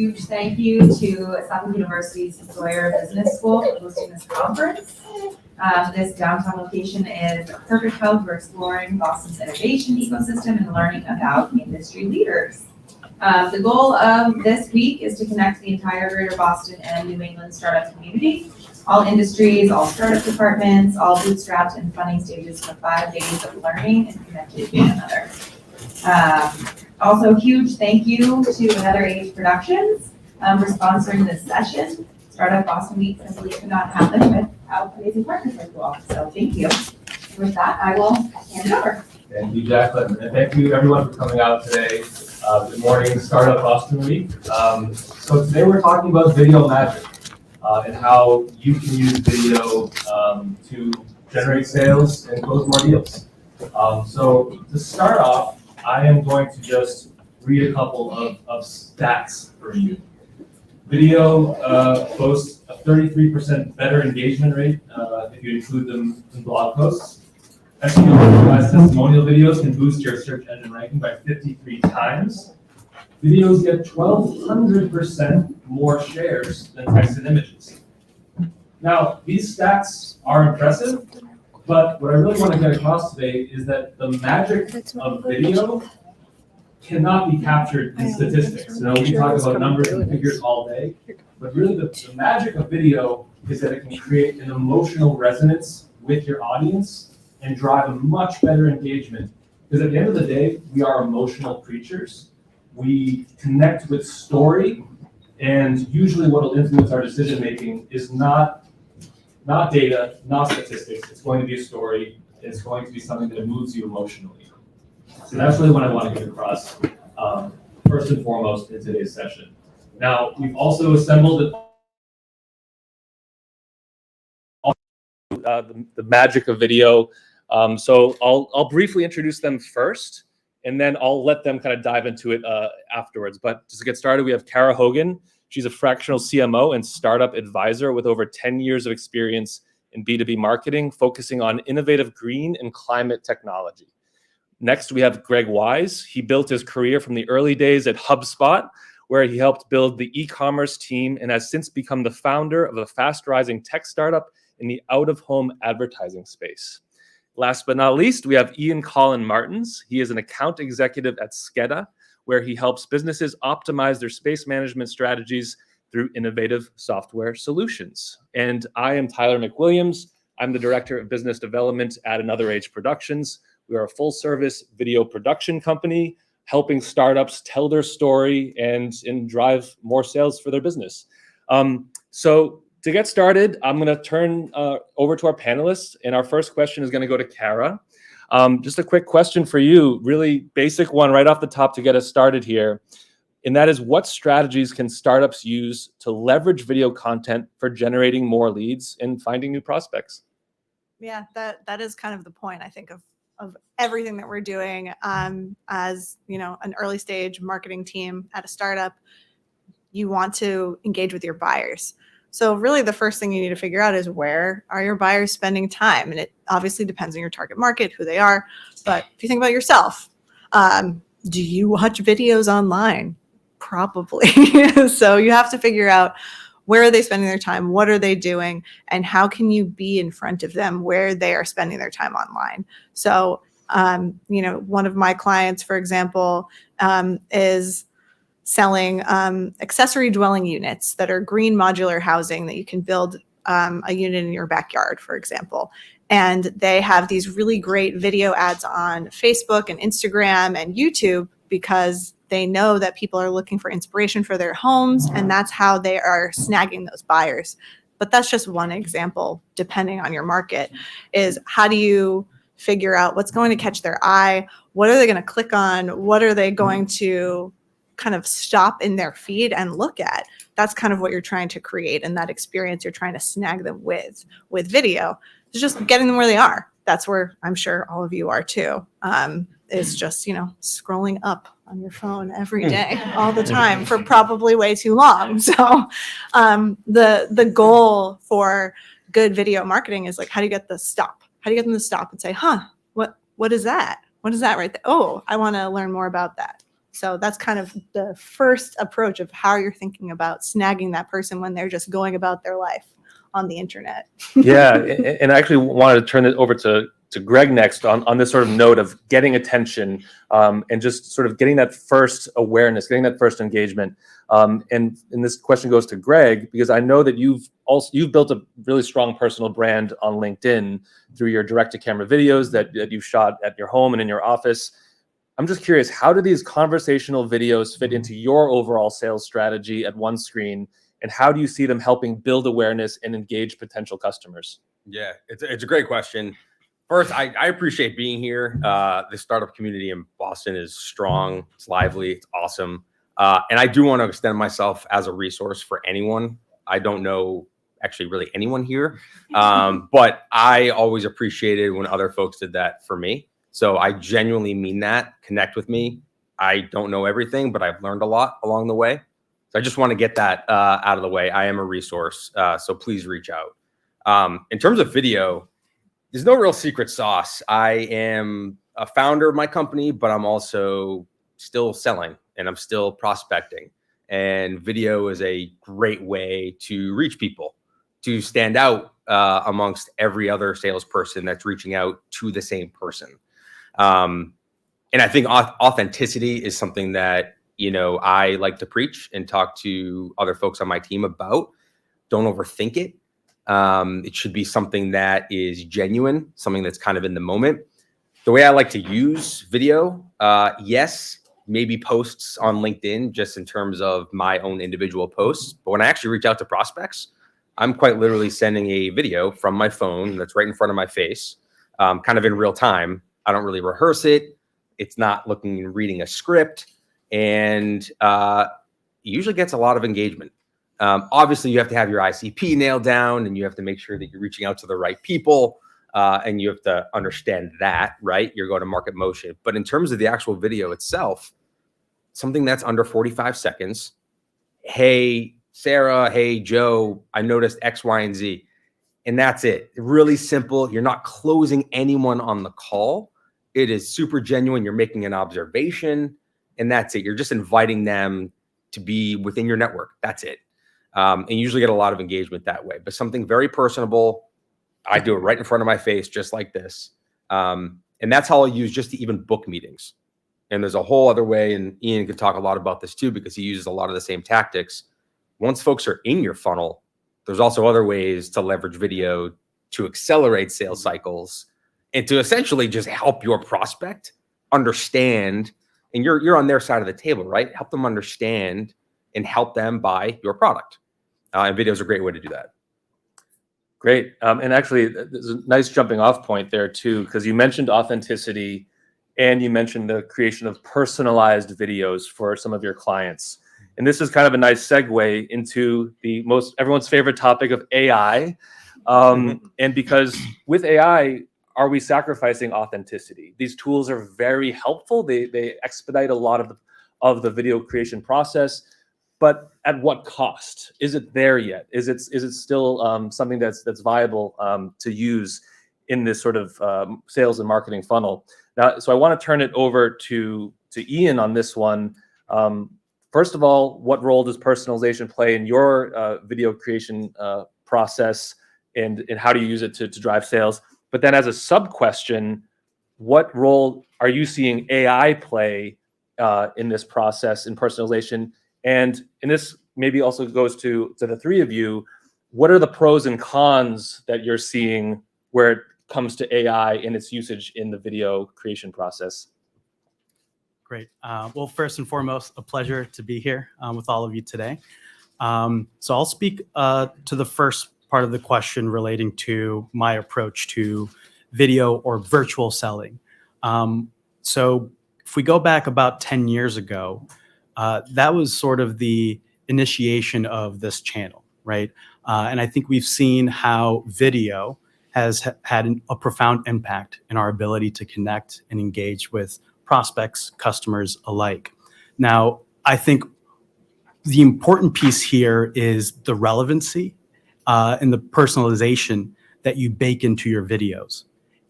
huge thank you to Suffolk University's Sawyer Business School for hosting this conference. This downtown location is a perfect hub for exploring Boston's innovation ecosystem and learning about industry leaders. The goal of this week is to connect the entire greater Boston and New England startup community, all industries, all startup departments, all bootstrapped and funding stages for 5 days of learning and connecting to one another. Also, huge thank you to Another Age Productions for sponsoring this session. Startup Boston Week simply could not happen without amazing partners like you all. So thank you. With that, I will hand it over. Thank you, Jacqueline, and thank you everyone for coming out today. Good morning, Startup Boston Week. So today we're talking about video magic and how you can use video to generate sales and close more deals. So to start off, I am going to just read a couple of stats for you. Video boasts a 33% better engagement rate if you include them in blog posts. SEO-optimized testimonial videos can boost your search engine ranking by 53 times. Videos get 1,200% more shares than text and images. Now, these stats are impressive, but what I really want to get across today is that the magic of video cannot be captured in statistics. You know, we talk about numbers and figures all day, but really the magic of video is that it can create an emotional resonance with your audience and drive a much better engagement. Because at the end of the day, we are emotional creatures. We connect with story, and usually what will influence our decision making is not data, not statistics. It's going to be a story. It's going to be something that moves you emotionally. So that's really what I want to get across first and foremost in today's session. Now, we've also assembled the magic of video. So I'll briefly introduce them first, and then I'll let them kind of dive into it afterwards. But just to get started, we have Kara Hogan. She's a fractional CMO and startup advisor with over 10 years of experience in B2B marketing, focusing on innovative green and climate technology. Next, we have Greg Wise. He built his career from the early days at HubSpot, where he helped build the e-commerce team and has since become the founder of a fast-rising tech startup in the out-of-home advertising space. Last but not least, we have Ian Colin Martins. He is an account executive at Skeda, where he helps businesses optimize their space management strategies through innovative software solutions. And I am Tyler McWilliams. I'm the Director of Business Development at Another Age Productions. We are a full-service video production company helping startups tell their story and drive more sales for their business. So to get started, I'm going to turn over to our panelists, and our first question is going to go to Kara. Just a quick question for you, really basic one right off the top to get us started here, and that is, what strategies can startups use to leverage video content for generating more leads and finding new prospects? Yeah, that is kind of the point, I think, of everything that we're doing as, you know, an early stage marketing team at a startup. You want to engage with your buyers. So really the first thing you need to figure out is, where are your buyers spending time? And it obviously depends on your target market, who they are. But if you think about yourself, do you watch videos online? Probably. So you have to figure out, where are they spending their time? What are they doing? And how can you be in front of them where they are spending their time online? So, you know, one of my clients, for example, is selling accessory dwelling units that are green modular housing that you can build a unit in your backyard, for example. And they have these really great video ads on Facebook and Instagram and YouTube, because they know that people are looking for inspiration for their homes, and that's how they are snagging those buyers. But that's just one example, depending on your market, is how do you figure out what's going to catch their eye? What are they going to click on? What are they going to kind of stop in their feed and look at? That's kind of what you're trying to create, and that experience you're trying to snag them with video. It's just getting them where they are. That's where I'm sure all of you are too. Is just, you know, scrolling up on your phone every day, all the time, for probably way too long. So the goal for good video marketing is, like, how do you get the stop? How do you get them to stop and say, what is that? What is that right there? Oh, I want to learn more about that. So that's kind of the first approach of how you're thinking about snagging that person when they're just going about their life on the internet. Yeah, and I actually wanted to turn it over to Greg next on this sort of note of getting attention and just sort of getting that first awareness, getting that first engagement. And this question goes to Greg, because I know that you've built a really strong personal brand on LinkedIn through your direct-to-camera videos that you've shot at your home and in your office. I'm just curious, how do these conversational videos fit into your overall sales strategy at OneScreen, and how do you see them helping build awareness and engage potential customers? Yeah, it's a great question. First, I appreciate being here. The startup community in Boston is strong, it's lively, it's awesome. And I do want to extend myself as a resource for anyone. I don't know actually really anyone here, but I always appreciated when other folks did that for me. So I genuinely mean that. Connect with me. I don't know everything, but I've learned a lot along the way. So I just want to get that out of the way. I am a resource, so please reach out. In terms of video, there's no real secret sauce. I am a founder of my company, but I'm also still selling and I'm still prospecting. And video is a great way to reach people, to stand out amongst every other salesperson that's reaching out to the same person. And I think authenticity is something that, I like to preach and talk to other folks on my team about. Don't overthink it. It should be something that is genuine, something that's kind of in the moment. The way I like to use video, yes, maybe posts on LinkedIn just in terms of my own individual posts. But when I actually reach out to prospects, I'm quite literally sending a video from my phone that's right in front of my face, kind of in real time. I don't really rehearse it. It's not looking and reading a script, and usually gets a lot of engagement. Obviously, you have to have your ICP nailed down, and you have to make sure that you're reaching out to the right people, and you have to understand that, right? Your go-to-market motion. But in terms of the actual video itself, something that's under 45 seconds. Hey, Sarah. Hey, Joe. I noticed X, Y, and Z. And that's it. Really simple. You're not closing anyone on the call. It is super genuine. You're making an observation, and that's it. You're just inviting them to be within your network. That's it. And you usually get a lot of engagement that way. But something very personable, I do it right in front of my face, just like this. And that's how I'll use just to even book meetings. And there's a whole other way, and Ian could talk a lot about this too, because he uses a lot of the same tactics. Once folks are in your funnel, there's also other ways to leverage video to accelerate sales cycles and to essentially just help your prospect understand, and you're on their side of the table, right? Help them understand and help them buy your product. And video is a great way to do that. Great. And actually, there's a nice jumping off point there too, because you mentioned authenticity and you mentioned the creation of personalized videos for some of your clients. And this is kind of a nice segue into everyone's favorite topic of AI. And because with AI, are we sacrificing authenticity? These tools are very helpful. They expedite a lot of the video creation process, but at what cost? Is it there yet? Is it still something that's viable to use in this sort of sales and marketing funnel? Now, so I want to turn it over to Ian on this one. First of all, what role does personalization play in your video creation process, and how do you use it to drive sales? But then as a sub-question, what role are you seeing AI play in this process in personalization? And this maybe also goes to the three of you. What are the pros and cons that you're seeing where it comes to AI and its usage in the video creation process? Great. Well, first and foremost, a pleasure to be here with all of you today. So I'll speak to the first part of the question relating to my approach to video or virtual selling. So if we go back about 10 years ago, that was sort of the initiation of this channel, right? And I think we've seen how video has had a profound impact in our ability to connect and engage with prospects, customers alike. Now, I think the important piece here is the relevancy and the personalization that you bake into your videos.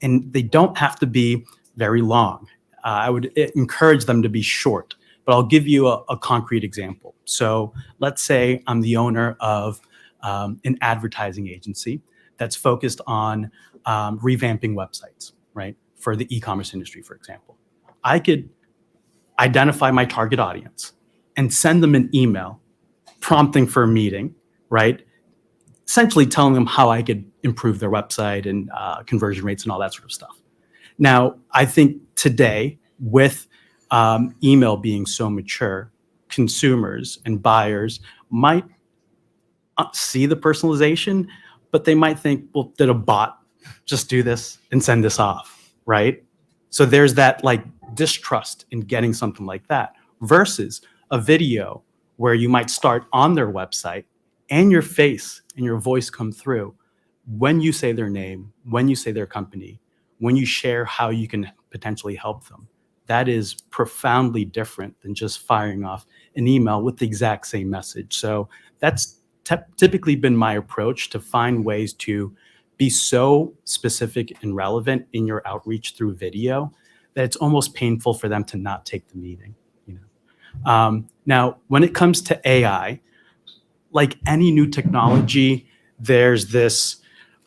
And they don't have to be very long. I would encourage them to be short, but I'll give you a concrete example. So let's say I'm the owner of an advertising agency that's focused on revamping websites, right? For the e-commerce industry, for example. I could identify my target audience and send them an email prompting for a meeting, right? Essentially telling them how I could improve their website and conversion rates and all that sort of stuff. Now, I think today, with email being so mature, consumers and buyers might see the personalization, but they might think, well, did a bot just do this and send this off, right? So there's that like distrust in getting something like that versus a video where you might start on their website and your face and your voice come through when you say their name, when you say their company, when you share how you can potentially help them. That is profoundly different than just firing off an email with the exact same message. So that's typically been my approach, to find ways to be so specific and relevant in your outreach through video that it's almost painful for them to not take the meeting. Now, when it comes to AI, like any new technology, there's this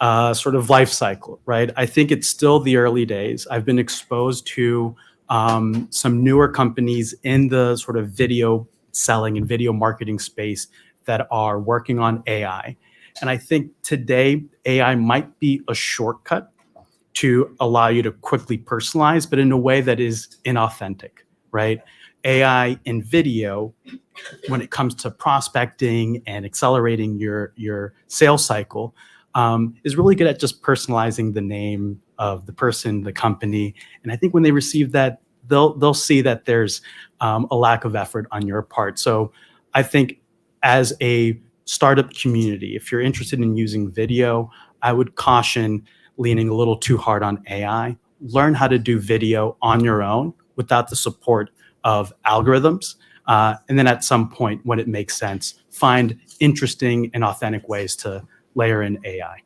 sort of life cycle, right? I think it's still the early days. I've been exposed to some newer companies in the sort of video selling and video marketing space that are working on AI. And I think today AI might be a shortcut to allow you to quickly personalize, but in a way that is inauthentic, right? AI in video, when it comes to prospecting and accelerating your sales cycle, is really good at just personalizing the name of the person, the company. And I think when they receive that, they'll see that there's a lack of effort on your part. So I think as a startup community, if you're interested in using video, I would caution leaning a little too hard on AI. Learn how to do video on your own without the support of algorithms. And then at some point, when it makes sense, find interesting and authentic ways to layer in AI.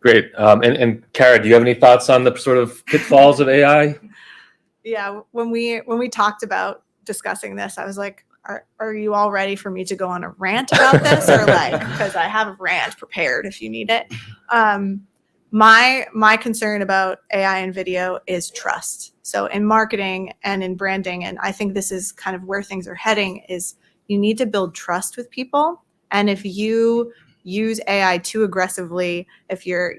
Great. And Kara, do you have any thoughts on the sort of pitfalls of AI? Yeah, when we talked about discussing this, I was like, are you all ready for me to go on a rant about this, or like, because I have a rant prepared if you need it. My concern about AI and video is trust. So in marketing and in branding, and I think this is kind of where things are heading, is you need to build trust with people. And if you use AI too aggressively, if you're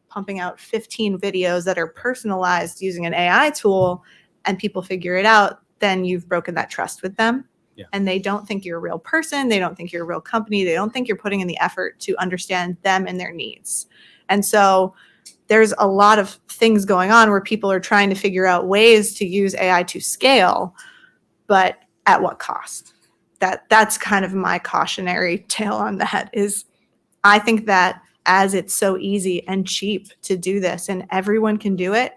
pumping out 15 videos that are personalized using an AI tool and people figure it out, then you've broken that trust with them. Yeah. And they don't think you're a real person. They don't think you're a real company. They don't think you're putting in the effort to understand them and their needs. And so there's a lot of things going on where people are trying to figure out ways to use AI to scale, but at what cost? That's kind of my cautionary tale on that. Is I think that as it's so easy and cheap to do this and everyone can do it,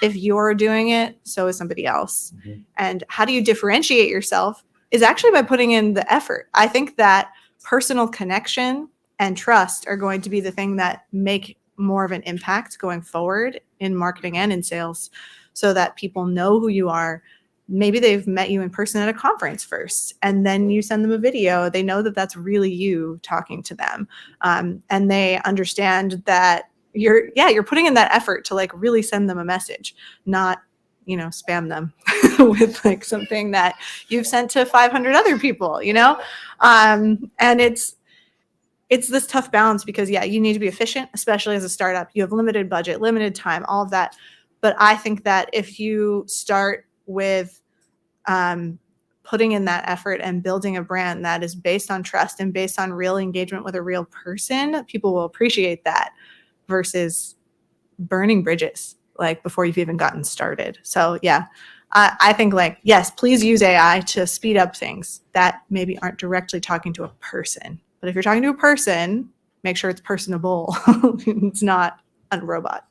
if you're doing it, so is somebody else. Mm-hmm. And how do you differentiate yourself is actually by putting in the effort. I think that personal connection and trust are going to be the thing that make more of an impact going forward in marketing and in sales, so that people know who you are. Maybe they've met you in person at a conference first, and then you send them a video. They know that that's really you talking to them. And they understand that you're putting in that effort to like really send them a message, not, spam them with like something that you've sent to 500 other people, and it's this tough balance because you need to be efficient, especially as a startup. You have limited budget, limited time, all of that. But I think that if you start with putting in that effort and building a brand that is based on trust and based on real engagement with a real person, people will appreciate that versus burning bridges like before you've even gotten started. So I think yes, please use AI to speed up things that maybe aren't directly talking to a person. But if you're talking to a person, make sure it's personable. It's not a robot.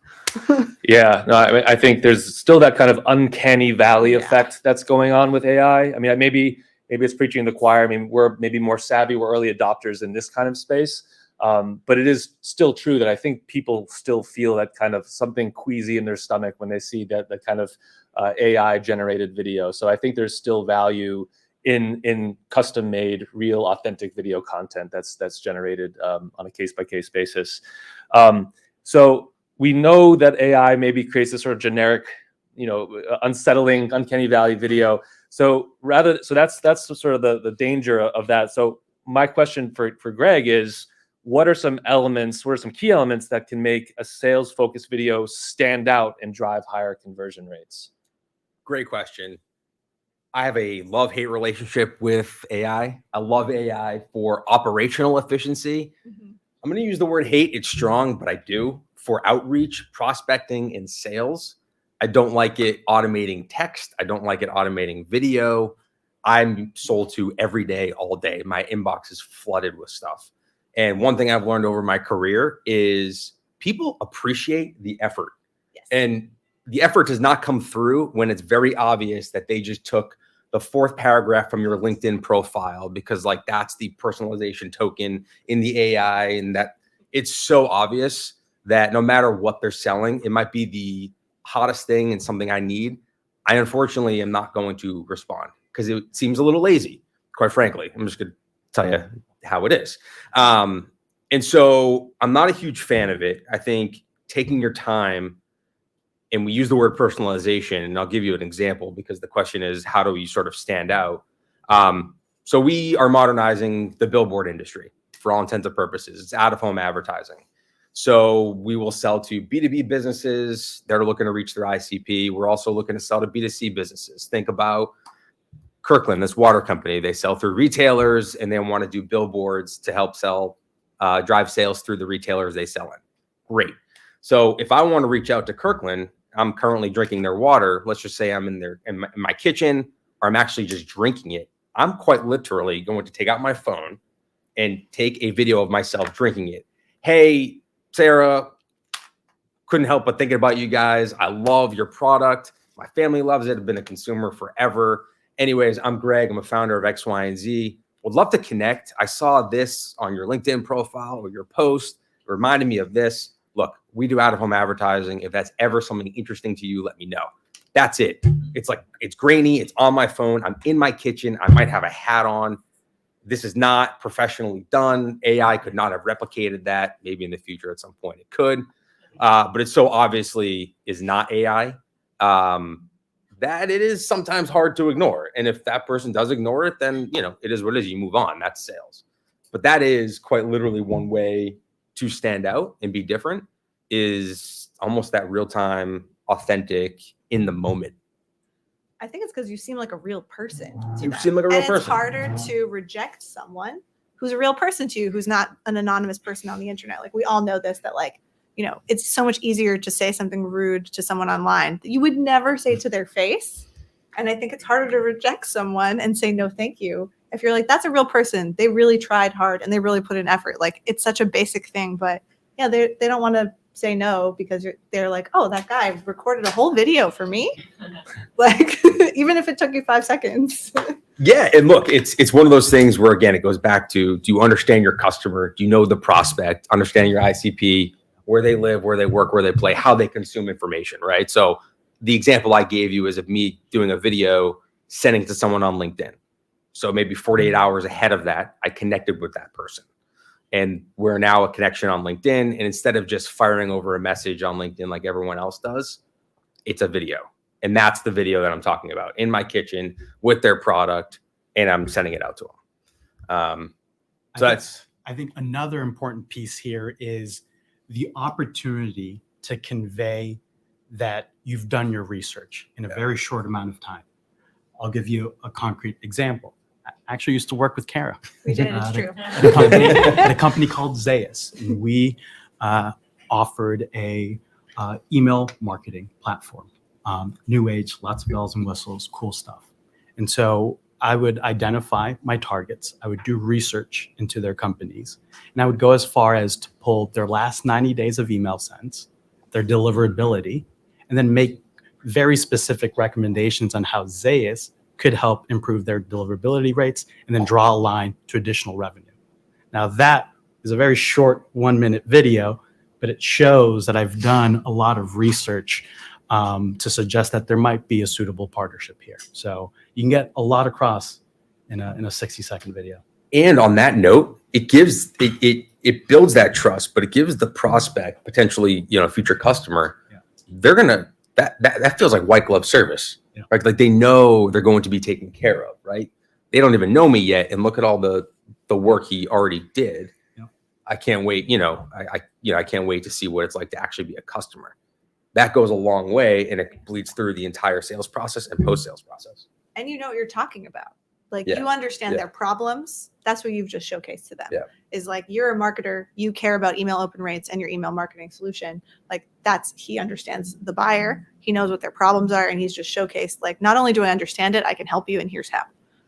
Yeah, no, I think there's still that kind of uncanny valley effect that's going on with AI. I mean, maybe it's preaching to the choir. I mean, we're maybe more savvy, we're early adopters in this kind of space. But it is still true that I think people still feel that kind of something queasy in their stomach when they see that kind of AI generated video. So I think there's still value in custom-made, real, authentic video content that's generated on a case-by-case basis. So we know that AI maybe creates this sort of generic, unsettling, uncanny valley video. So that's sort of the danger of that. So my question for Greg is, what are some key elements that can make a sales-focused video stand out and drive higher conversion rates? Great question. I have a love-hate relationship with AI. I love AI for operational efficiency. I'm going to use the word hate. It's strong, but I do. For outreach, prospecting, and sales, I don't like it automating text. I don't like it automating video. I'm sold to every day, all day. My inbox is flooded with stuff. And one thing I've learned over my career is people appreciate the effort. Yes. And the effort does not come through when it's very obvious that they just took the 4th paragraph from your LinkedIn profile, because like that's the personalization token in the AI, and that it's so obvious that no matter what they're selling, it might be the hottest thing and something I need. I unfortunately am not going to respond because it seems a little lazy, quite frankly. I'm just going to tell you how it is. And so I'm not a huge fan of it. I think taking your time, and we use the word personalization, and I'll give you an example because the question is, how do you sort of stand out? So we are modernizing the billboard industry for all intents and purposes. It's out-of-home advertising. So we will sell to B2B businesses that are looking to reach their ICP. We're also looking to sell to B2C businesses. Think about Kirkland, this water company. They sell through retailers, and they want to do billboards to help drive sales through the retailers they sell in. Great. So if I want to reach out to Kirkland, I'm currently drinking their water. Let's just say I'm in my kitchen, or I'm actually just drinking it. I'm quite literally going to take out my phone and take a video of myself drinking it. Hey, Sarah, couldn't help but thinking about you guys. I love your product. My family loves it. I've been a consumer forever. Anyways, I'm Greg. I'm a founder of X, Y, and Z. Would love to connect. I saw this on your LinkedIn profile or your post. It reminded me of this. Look, we do out-of-home advertising. If that's ever something interesting to you, let me know. That's it. It's grainy. It's on my phone. I'm in my kitchen. I might have a hat on. This is not professionally done. AI could not have replicated that. Maybe in the future at some point it could. But it so obviously is not AI that it is sometimes hard to ignore. And if that person does ignore it, then, it is what it is. You move on. That's sales. But that is quite literally one way to stand out and be different, is almost that real-time, authentic, in the moment. I think it's because you seem like a real person. You seem like a real and person. It's harder to reject someone who's a real person to you, who's not an anonymous person on the internet. Like, we all know this, that it's so much easier to say something rude to someone online that you would never say to their face. And I think it's harder to reject someone and say no thank you if you're like, that's a real person. They really tried hard and they really put in effort. Like, it's such a basic thing, but yeah, they don't want to say no because they're like, oh, that guy recorded a whole video for me. Like, even if it took you 5 seconds. Yeah. And look, it's one of those things where, again, it goes back to, do you understand your customer? Do you know the prospect? Understanding your ICP, where they live, where they work, where they play, how they consume information, right? So the example I gave you is of me doing a video, sending to someone on LinkedIn. So maybe 48 hours ahead of that, I connected with that person. And we're now a connection on LinkedIn. And instead of just firing over a message on LinkedIn like everyone else does, it's a video. And that's the video that I'm talking about, in my kitchen with their product, and I'm sending it out to them. I think another important piece here is the opportunity to convey that you've done your research in a very short amount of time. I'll give you a concrete example. I actually used to work with Kara. We did, it's true. At a company called Zaius. And we offered a email marketing platform. New age, lots of bells and whistles, cool stuff. And so I would identify my targets. I would do research into their companies. And I would go as far as to pull their last 90 days of email sends, their deliverability, and then make very specific recommendations on how Zaius could help improve their deliverability rates, and then draw a line to additional revenue. Now, that is a very short 1-minute video, but it shows that I've done a lot of research to suggest that there might be a suitable partnership here. So you can get a lot across in a 60-second video. And on that note, it gives it builds that trust, but it gives the prospect, potentially, future customer, they're gonna that feels like white glove service, right? Like they know they're going to be taken care of, right? They don't even know me yet, and look at all the work he already did. I can't wait, I can't wait to see what it's like to actually be a customer. That goes a long way, and it bleeds through the entire sales process and post-sales process. And you know what you're talking about. Like Yeah. you understand Yeah. their problems. That's what you've just showcased to them. Yeah. Is like you're a marketer, you care about email open rates and your email marketing solution. Like he understands the buyer, he knows what their problems are, and he's just showcased like not only do I understand it, I can help you, and here's how.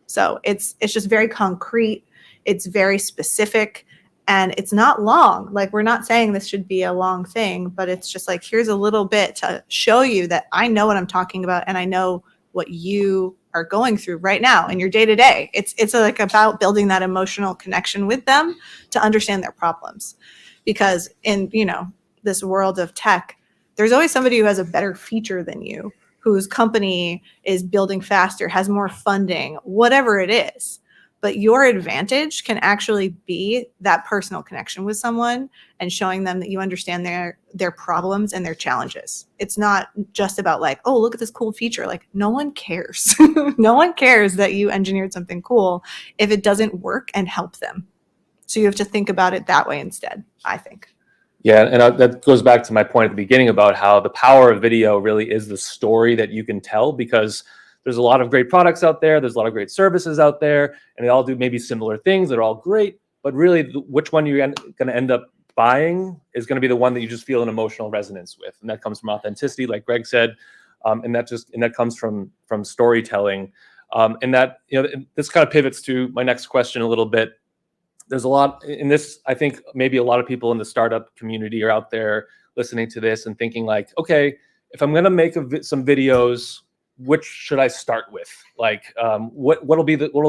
So it's just very concrete, it's very specific, and it's not long. Like we're not saying this should be a long thing, but it's just like here's a little bit to show you that I know what I'm talking about and I know what you are going through right now in your day-to-day. It's like about building that emotional connection with them to understand their problems. Because in, this world of tech, there's always somebody who has a better feature than you, whose company is building faster, has more funding, whatever it is. But your advantage can actually be that personal connection with someone and showing them that you understand their problems and their challenges. It's not just about like, oh, look at this cool feature. Like no one cares. No one cares that you engineered something cool if it doesn't work and help them. So you have to think about it that way instead, I think. Yeah, and that goes back to my point at the beginning about how the power of video really is the story that you can tell, because there's a lot of great products out there. There's a lot of great services out there, and they all do maybe similar things. They're all great, but really which one you're going to end up buying is going to be the one that you just feel an emotional resonance with. And that comes from authenticity, like Greg said. And that comes from storytelling. And that, this kind of pivots to my next question a little bit. There's a lot in this. I think maybe a lot of people in the startup community are out there listening to this and thinking like, okay, if I'm going to make some videos, which should I start with? Like, what'll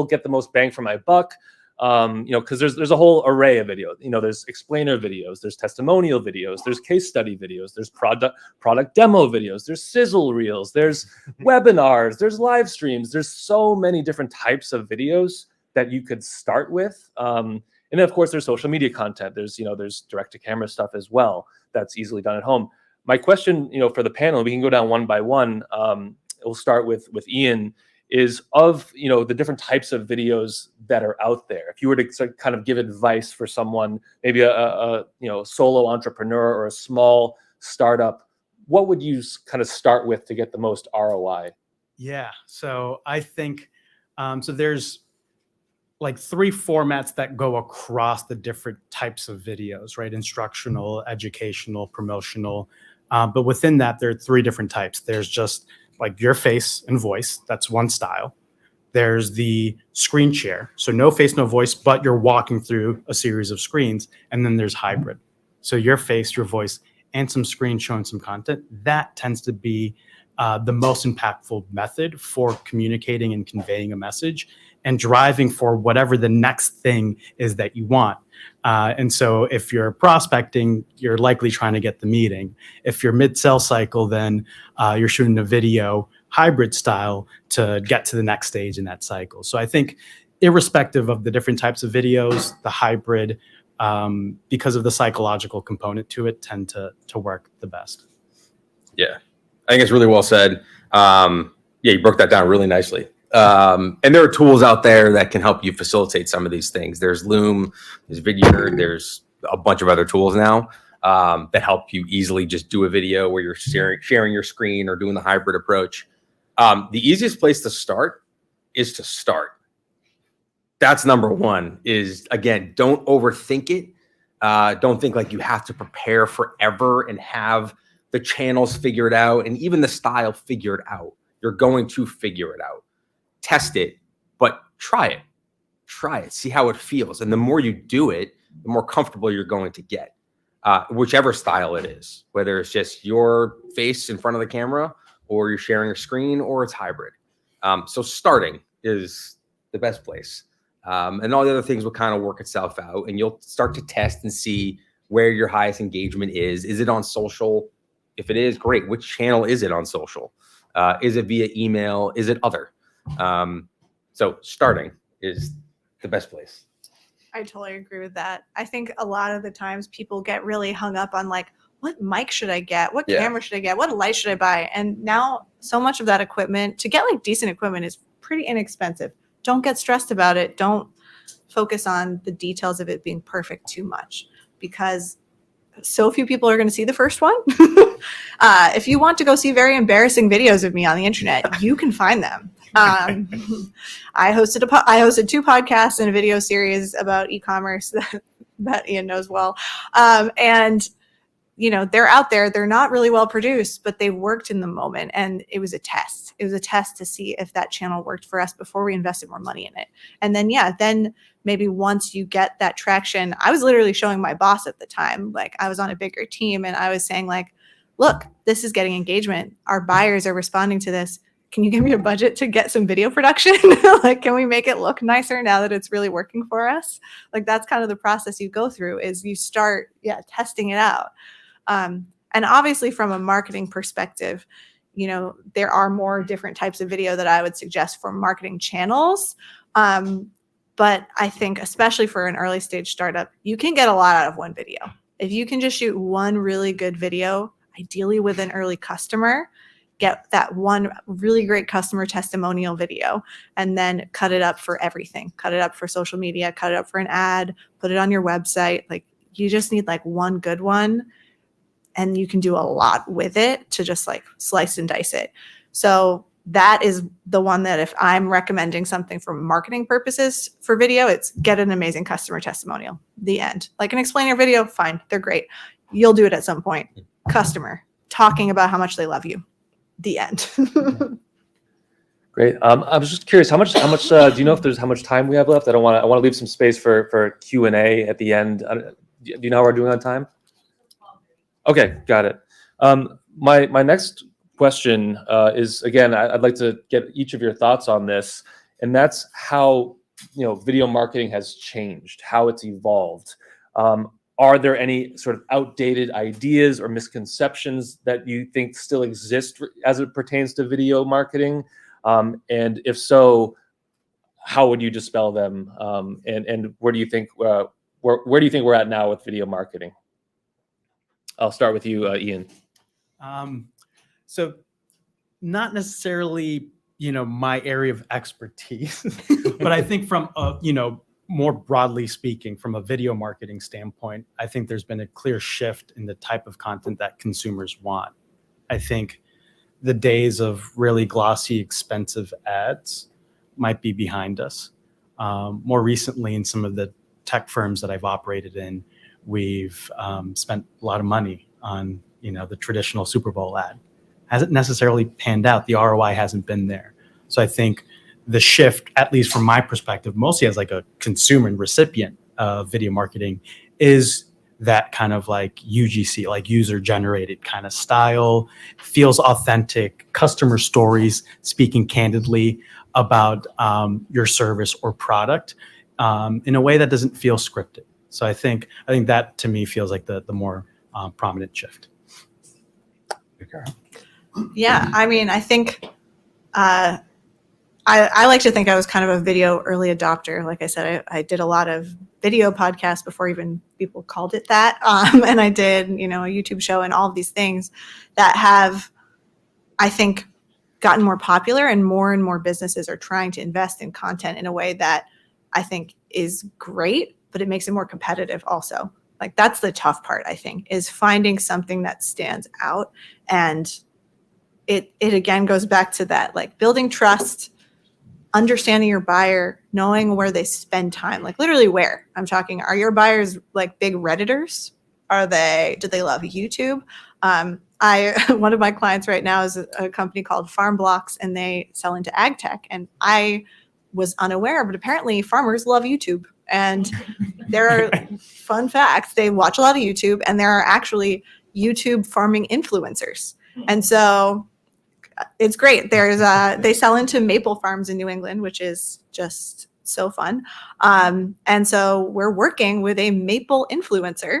get the most bang for my buck? Because there's a whole array of videos. There's explainer videos, there's testimonial videos, there's case study videos, there's product demo videos, there's sizzle reels, there's webinars, there's live streams. There's so many different types of videos that you could start with. And then of course there's social media content. There's direct to camera stuff as well that's easily done at home. My question, for the panel, we can go down one by one. We'll start with Ian. Is of the different types of videos that are out there. If you were to kind of give advice for someone, maybe a solo entrepreneur or a small startup, what would you kind of start with to get the most ROI? Yeah, so I think so. There's like 3 formats that go across the different types of videos, right? Instructional, educational, promotional. But within that, there are 3 different types. There's just like your face and voice. That's one style. There's the screen share. So no face, no voice, but you're walking through a series of screens. And then there's hybrid. So your face, your voice, and some screen showing some content. That tends to be the most impactful method for communicating and conveying a message and driving for whatever the next thing is that you want. And so if you're prospecting, you're likely trying to get the meeting. If you're mid-sales cycle, then you're shooting a video hybrid style to get to the next stage in that cycle. So I think irrespective of the different types of videos, the hybrid, because of the psychological component to it, tend to work the best. Yeah, I think it's really well said. You broke that down really nicely. And there are tools out there that can help you facilitate some of these things. There's Loom, there's Vidyard, there's a bunch of other tools now that help you easily just do a video where you're sharing your screen or doing the hybrid approach. The easiest place to start is to start. That's number one. Is, again, don't overthink it. Don't think like you have to prepare forever and have the channels figured out and even the style figured out. You're going to figure it out. Test it, but try it, see how it feels. And the more you do it, the more comfortable you're going to get, whichever style it is, whether it's just your face in front of the camera or you're sharing a screen or it's hybrid. So starting is the best place. And all the other things will kind of work itself out, and you'll start to test and see where your highest engagement is. Is it on social? If it is, great. Which channel is it on social? Is it via email? Is it other? So starting is the best place. I totally agree with that. I think a lot of the times people get really hung up on like, what mic should I get? What Yeah. camera should I get? What light should I buy? And now so much of that equipment, to get like decent equipment, is pretty inexpensive. Don't get stressed about it. Don't focus on the details of it being perfect too much, because so few people are going to see the first one. If you want to go see very embarrassing videos of me on the internet, you can find them. I hosted 2 podcasts and a video series about e-commerce that Ian knows well. And you know, they're out there, they're not really well produced, but they worked in the moment. And it was a test. It was a test to see if that channel worked for us before we invested more money in it. And then, then maybe once you get that traction, I was literally showing my boss at the time, like I was on a bigger team, and I was saying like, look, this is getting engagement. Our buyers are responding to this. Can you give me a budget to get some video production? Like, can we make it look nicer now that it's really working for us? Like, that's kind of the process you go through, is you start, testing it out. And obviously from a marketing perspective, you know, there are more different types of video that I would suggest for marketing channels. But I think especially for an early stage startup, you can get a lot out of one video. If you can just shoot one really good video, ideally with an early customer, get that one really great customer testimonial video, and then cut it up for everything. Cut it up for social media, cut it up for an ad, put it on your website. Like, you just need like one good one, and you can do a lot with it to just like slice and dice it. So that is the one that if I'm recommending something for marketing purposes for video, it's get an amazing customer testimonial. The end. Like an explainer video, fine, they're great. You'll do it at some point. Customer talking about how much they love you. The end. Great. I was just curious, how much do you know if there's how much time we have left? I want to leave some space for Q&A at the end. Do you know how we're doing on time? Okay, got it. My next question is, again, I'd like to get each of your thoughts on this, and that's how, you know, video marketing has changed, how it's evolved. Are there any sort of outdated ideas or misconceptions that you think still exist as it pertains to video marketing? And if so, how would you dispel them? And where do you think where do you think we're at now with video marketing? I'll start with you, Ian. So not necessarily, you know, my area of expertise, but I think from you know, more broadly speaking, from a video marketing standpoint, I think there's been a clear shift in the type of content that consumers want. I think the days of really glossy, expensive ads might be behind us. More recently, in some of the tech firms that I've operated in, we've spent a lot of money on, you know, the traditional Super Bowl ad. Hasn't necessarily panned out. The ROI hasn't been there. So I think the shift, at least from my perspective, mostly as like a consumer and recipient of video marketing, is that kind of like UGC, like user generated kind of style, feels authentic, customer stories, speaking candidly about your service or product in a way that doesn't feel scripted. So I think that to me feels like the more prominent shift. Yeah, I mean, I think I like to think I was kind of a video early adopter. Like I said, I did a lot of video podcasts before even people called it that. And I did, you know, a YouTube show and all of these things that have, I think, gotten more popular, and more businesses are trying to invest in content in a way that I think is great, but it makes it more competitive also. Like, that's the tough part, I think, is finding something that stands out. And it again goes back to that, like building trust, understanding your buyer, knowing where they spend time, like literally where. I'm talking, are your buyers like big Redditors? Do they love YouTube? One of my clients right now is a company called FarmBlocks, and they sell into ag tech. And I was unaware, but apparently farmers love YouTube. And there are fun facts. They watch a lot of YouTube, and there are actually YouTube farming influencers. And so it's great. They sell into maple farms in New England, which is just so fun. And so we're working with a maple influencer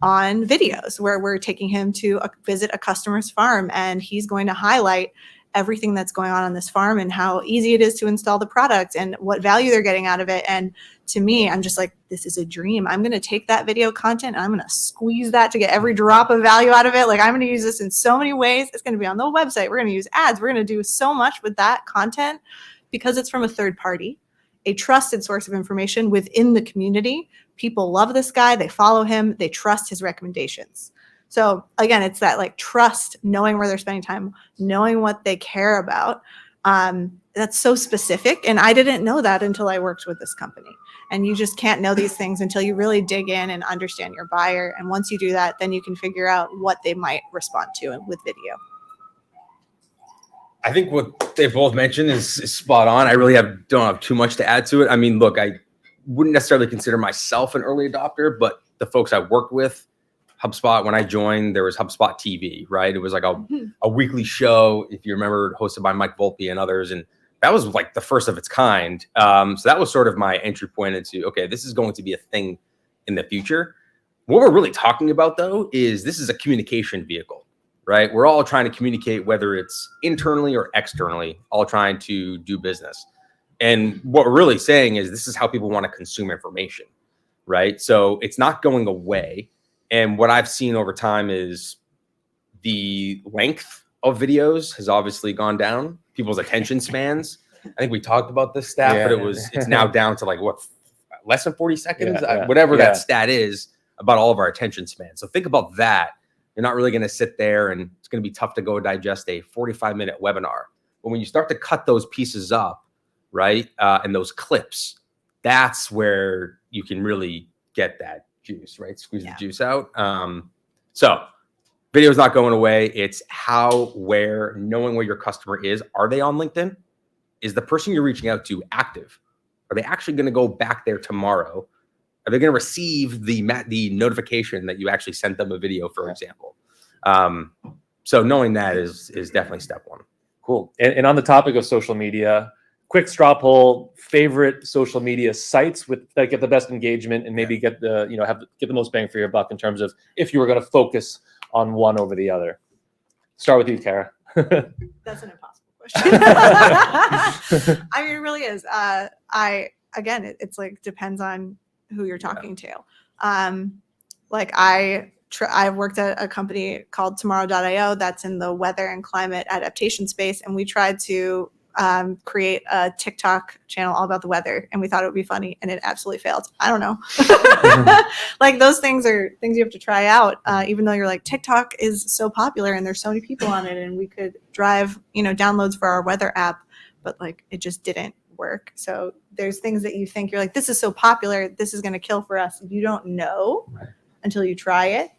on videos where we're taking him to visit a customer's farm, and he's going to highlight everything that's going on this farm and how easy it is to install the product and what value they're getting out of it. And to me, I'm just like, this is a dream. I'm going to take that video content and I'm going to squeeze that to get every drop of value out of it. Like, I'm going to use this in so many ways. It's going to be on the website. We're going to use ads. We're going to do so much with that content because it's from a third party, a trusted source of information within the community. People love this guy. They follow him. They trust his recommendations. So again, it's that like trust, knowing where they're spending time, knowing what they care about. That's so specific. And I didn't know that until I worked with this company. And you just can't know these things until you really dig in and understand your buyer. And once you do that, then you can figure out what they might respond to with video. I think what they both mentioned is spot on. I really don't have too much to add to it. I mean, look, I wouldn't necessarily consider myself an early adopter, but the folks I worked with, HubSpot, when I joined, there was HubSpot TV, right? It was like a weekly show, if you remember, hosted by Mike Volpe and others. And that was like the first of its kind. So that was sort of my entry point into, okay, this is going to be a thing in the future. What we're really talking about, though, is this is a communication vehicle, right? We're all trying to communicate, whether it's internally or externally, all trying to do business. And what we're really saying is this is how people want to consume information, right? So it's not going away. And what I've seen over time is the length of videos has obviously gone down. People's attention spans. I think we talked about this stat, but it's now down to like what, less than 40 seconds, whatever that stat is about all of our attention span. So think about that. You're not really going to sit there and it's going to be tough to go digest a 45-minute webinar. But when you start to cut those pieces up, right, and those clips, that's where you can really get that juice, right? Squeeze the juice out. So video is not going away. It's how, where, knowing where your customer is. Are they on LinkedIn? Is the person you're reaching out to active? Are they actually going to go back there tomorrow? Are they going to receive the notification that you actually sent them a video, for example? So knowing that is definitely step one. Cool. And on the topic of social media, quick straw poll: favorite social media sites that get the best engagement and maybe get the get the most bang for your buck in terms of if you were going to focus on one over the other. Start with you, Kara. That's an impossible question. I mean, it really is. It's like depends on who you're talking to. Like I worked at a company called Tomorrow.io that's in the weather and climate adaptation space, and we tried to create a TikTok channel all about the weather, and we thought it would be funny, and it absolutely failed. I don't know. Like, those things are things you have to try out, even though you're like, TikTok is so popular and there's so many people on it, and we could drive downloads for our weather app, but like it just didn't work. So there's things that you think you're like, this is so popular, this is going to kill for us. You don't know until you try it.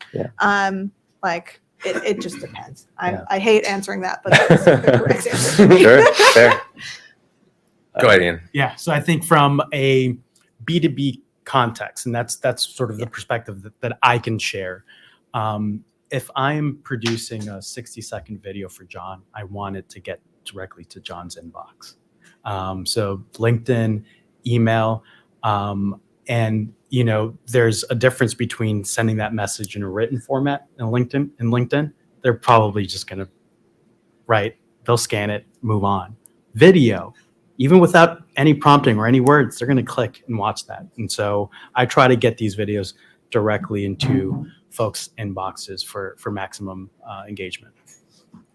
Like it just depends. I hate answering that, but that's the correct answer. Sure, fair. Go ahead, Ian. Yeah. So I think from a B2B context, and that's sort of the perspective that I can share. If I'm producing a 60-second video for John, I want it to get directly to John's inbox. So LinkedIn, email, and there's a difference between sending that message in a written format in LinkedIn. They're probably just going to they'll scan it, move on. Video, even without any prompting or any words, they're going to click and watch that. And so I try to get these videos directly into folks' inboxes for maximum engagement.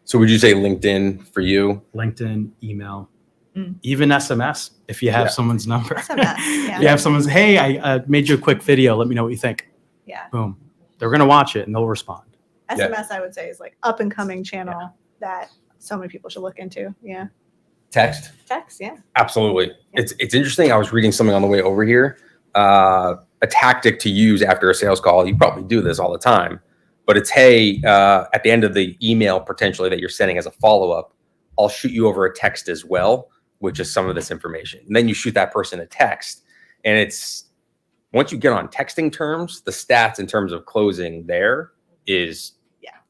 So would you say LinkedIn for you? LinkedIn, email, even SMS, if you have someone's number. SMS, yeah. If you have someone's, hey, I made you a quick video, let me know what you think. Yeah. Boom. They're going to watch it and they'll respond. SMS, I would say, is like up and coming channel that so many people should look into. Yeah. Text? Text, yeah. Absolutely. It's interesting. I was reading something on the way over here. A tactic to use after a sales call. You probably do this all the time, but it's, hey, at the end of the email potentially that you're sending as a follow-up, I'll shoot you over a text as well, which is some of this information. And then you shoot that person a text. And it's, once you get on texting terms, the stats in terms of closing there is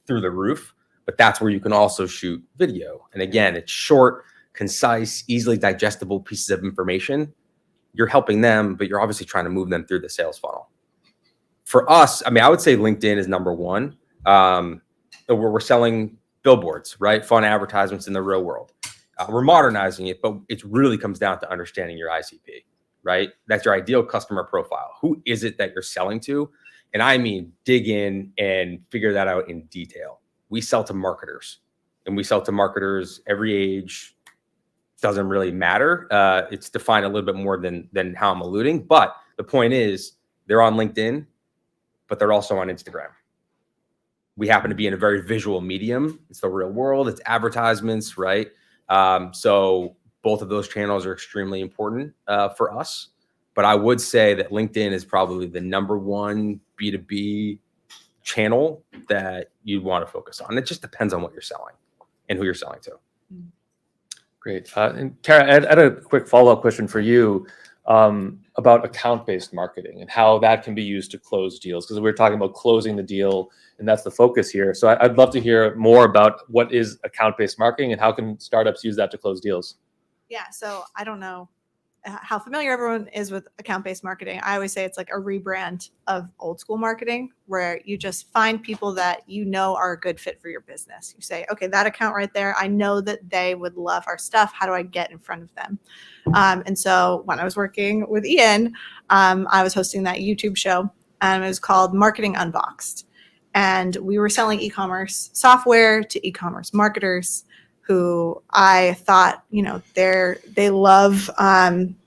through the roof, but that's where you can also shoot video. And again, it's short, concise, easily digestible pieces of information. You're helping them, but you're obviously trying to move them through the sales funnel. For us, I mean, I would say LinkedIn is number one. We're selling billboards, right? Fun advertisements in the real world. We're modernizing it, but it really comes down to understanding your ICP, right? That's your ideal customer profile. Who is it that you're selling to? And I mean, dig in and figure that out in detail. We sell to marketers, and we sell to marketers every age. Doesn't really matter. It's defined a little bit more than how I'm alluding. But the point is, they're on LinkedIn, but they're also on Instagram. We happen to be in a very visual medium. It's the real world. It's advertisements, right? So both of those channels are extremely important for us. But I would say that LinkedIn is probably the #1 B2B channel that you'd want to focus on. It just depends on what you're selling and who you're selling to. Great. And Kara, I had a quick follow-up question for you about account-based marketing and how that can be used to close deals, because we're talking about closing the deal, and that's the focus here. So I'd love to hear more about what is account-based marketing and how can startups use that to close deals? Yeah, so I don't know how familiar everyone is with account-based marketing. I always say it's like a rebrand of old school marketing, where you just find people that you know are a good fit for your business. You say, okay, that account right there, I know that they would love our stuff. How do I get in front of them? And so when I was working with Ian, I was hosting that YouTube show, and it was called Marketing Unboxed. And we were selling e-commerce software to e-commerce marketers who I thought, they love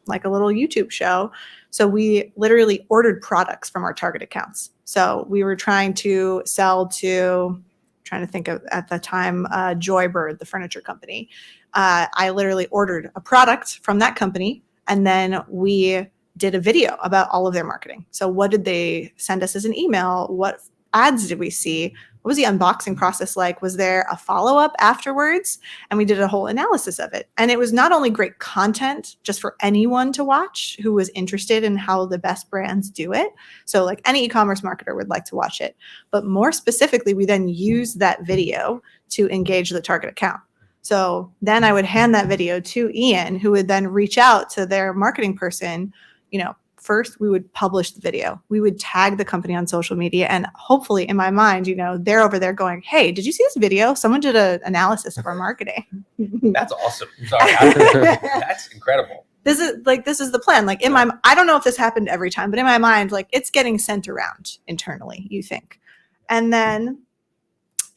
like a little YouTube show. So we literally ordered products from our target accounts. So we were trying to sell to, trying to think of at the time, Joybird, the furniture company. I literally ordered a product from that company, and then we did a video about all of their marketing. So what did they send us as an email? What ads did we see? What was the unboxing process like? Was there a follow-up afterwards? And we did a whole analysis of it. And it was not only great content just for anyone to watch who was interested in how the best brands do it. So like any e-commerce marketer would like to watch it. But more specifically, we then used that video to engage the target account. So then I would hand that video to Ian, who would then reach out to their marketing person. First, we would publish the video. We would tag the company on social media. And hopefully in my mind, they're over there going, hey, did you see this video? Someone did an analysis of our marketing. That's awesome. Sorry. That's incredible. This is the plan. Like I don't know if this happened every time, but in my mind, like it's getting sent around internally, you think. And then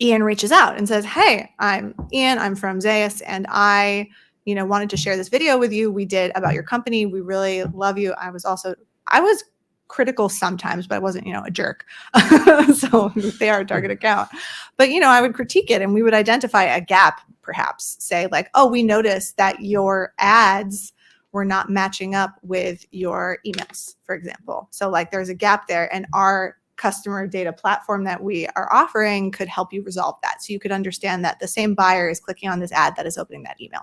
Ian reaches out and says, hey, I'm Ian, I'm from Zayas, and I wanted to share this video with you. We did about your company. We really love you. I was critical sometimes, but I wasn't, a jerk. So they are a target account. But, I would critique it, and we would identify a gap, perhaps say like, oh, we noticed that your ads were not matching up with your emails, for example. So like there's a gap there, and our customer data platform that we are offering could help you resolve that. So you could understand that the same buyer is clicking on this ad that is opening that email.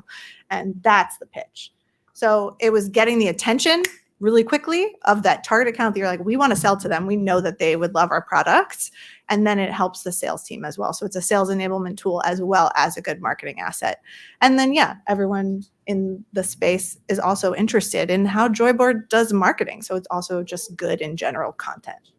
And that's the pitch. So it was getting the attention really quickly of that target account that you're like, we want to sell to them. We know that they would love our products. And then it helps the sales team as well. So it's a sales enablement tool as well as a good marketing asset. And then, everyone in the space is also interested in how Joybird does marketing. So it's also just good in general content.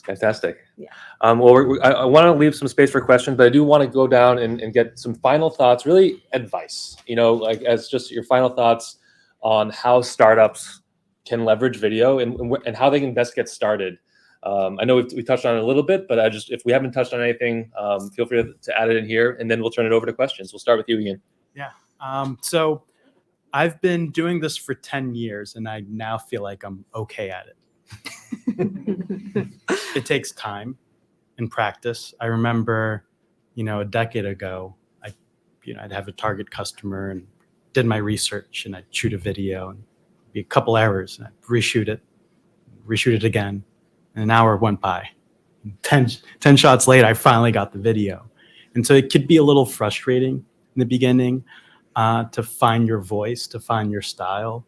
Fantastic. Yeah. I want to leave some space for questions, but I do want to go down and get some final thoughts, really advice, like as just your final thoughts on how startups can leverage video and how they can best get started. I know we touched on it a little bit, but if we haven't touched on anything, feel free to add it in here, and then we'll turn it over to questions. We'll start with you, Ian. Yeah. So I've been doing this for 10 years, and I now feel like I'm okay at it. It takes time and practice. I remember, a decade ago, I'd have a target customer and did my research, and I'd shoot a video and be a couple errors, and I'd reshoot it again. And an hour went by. 10 shots later, I finally got the video. And so it could be a little frustrating in the beginning to find your voice, to find your style,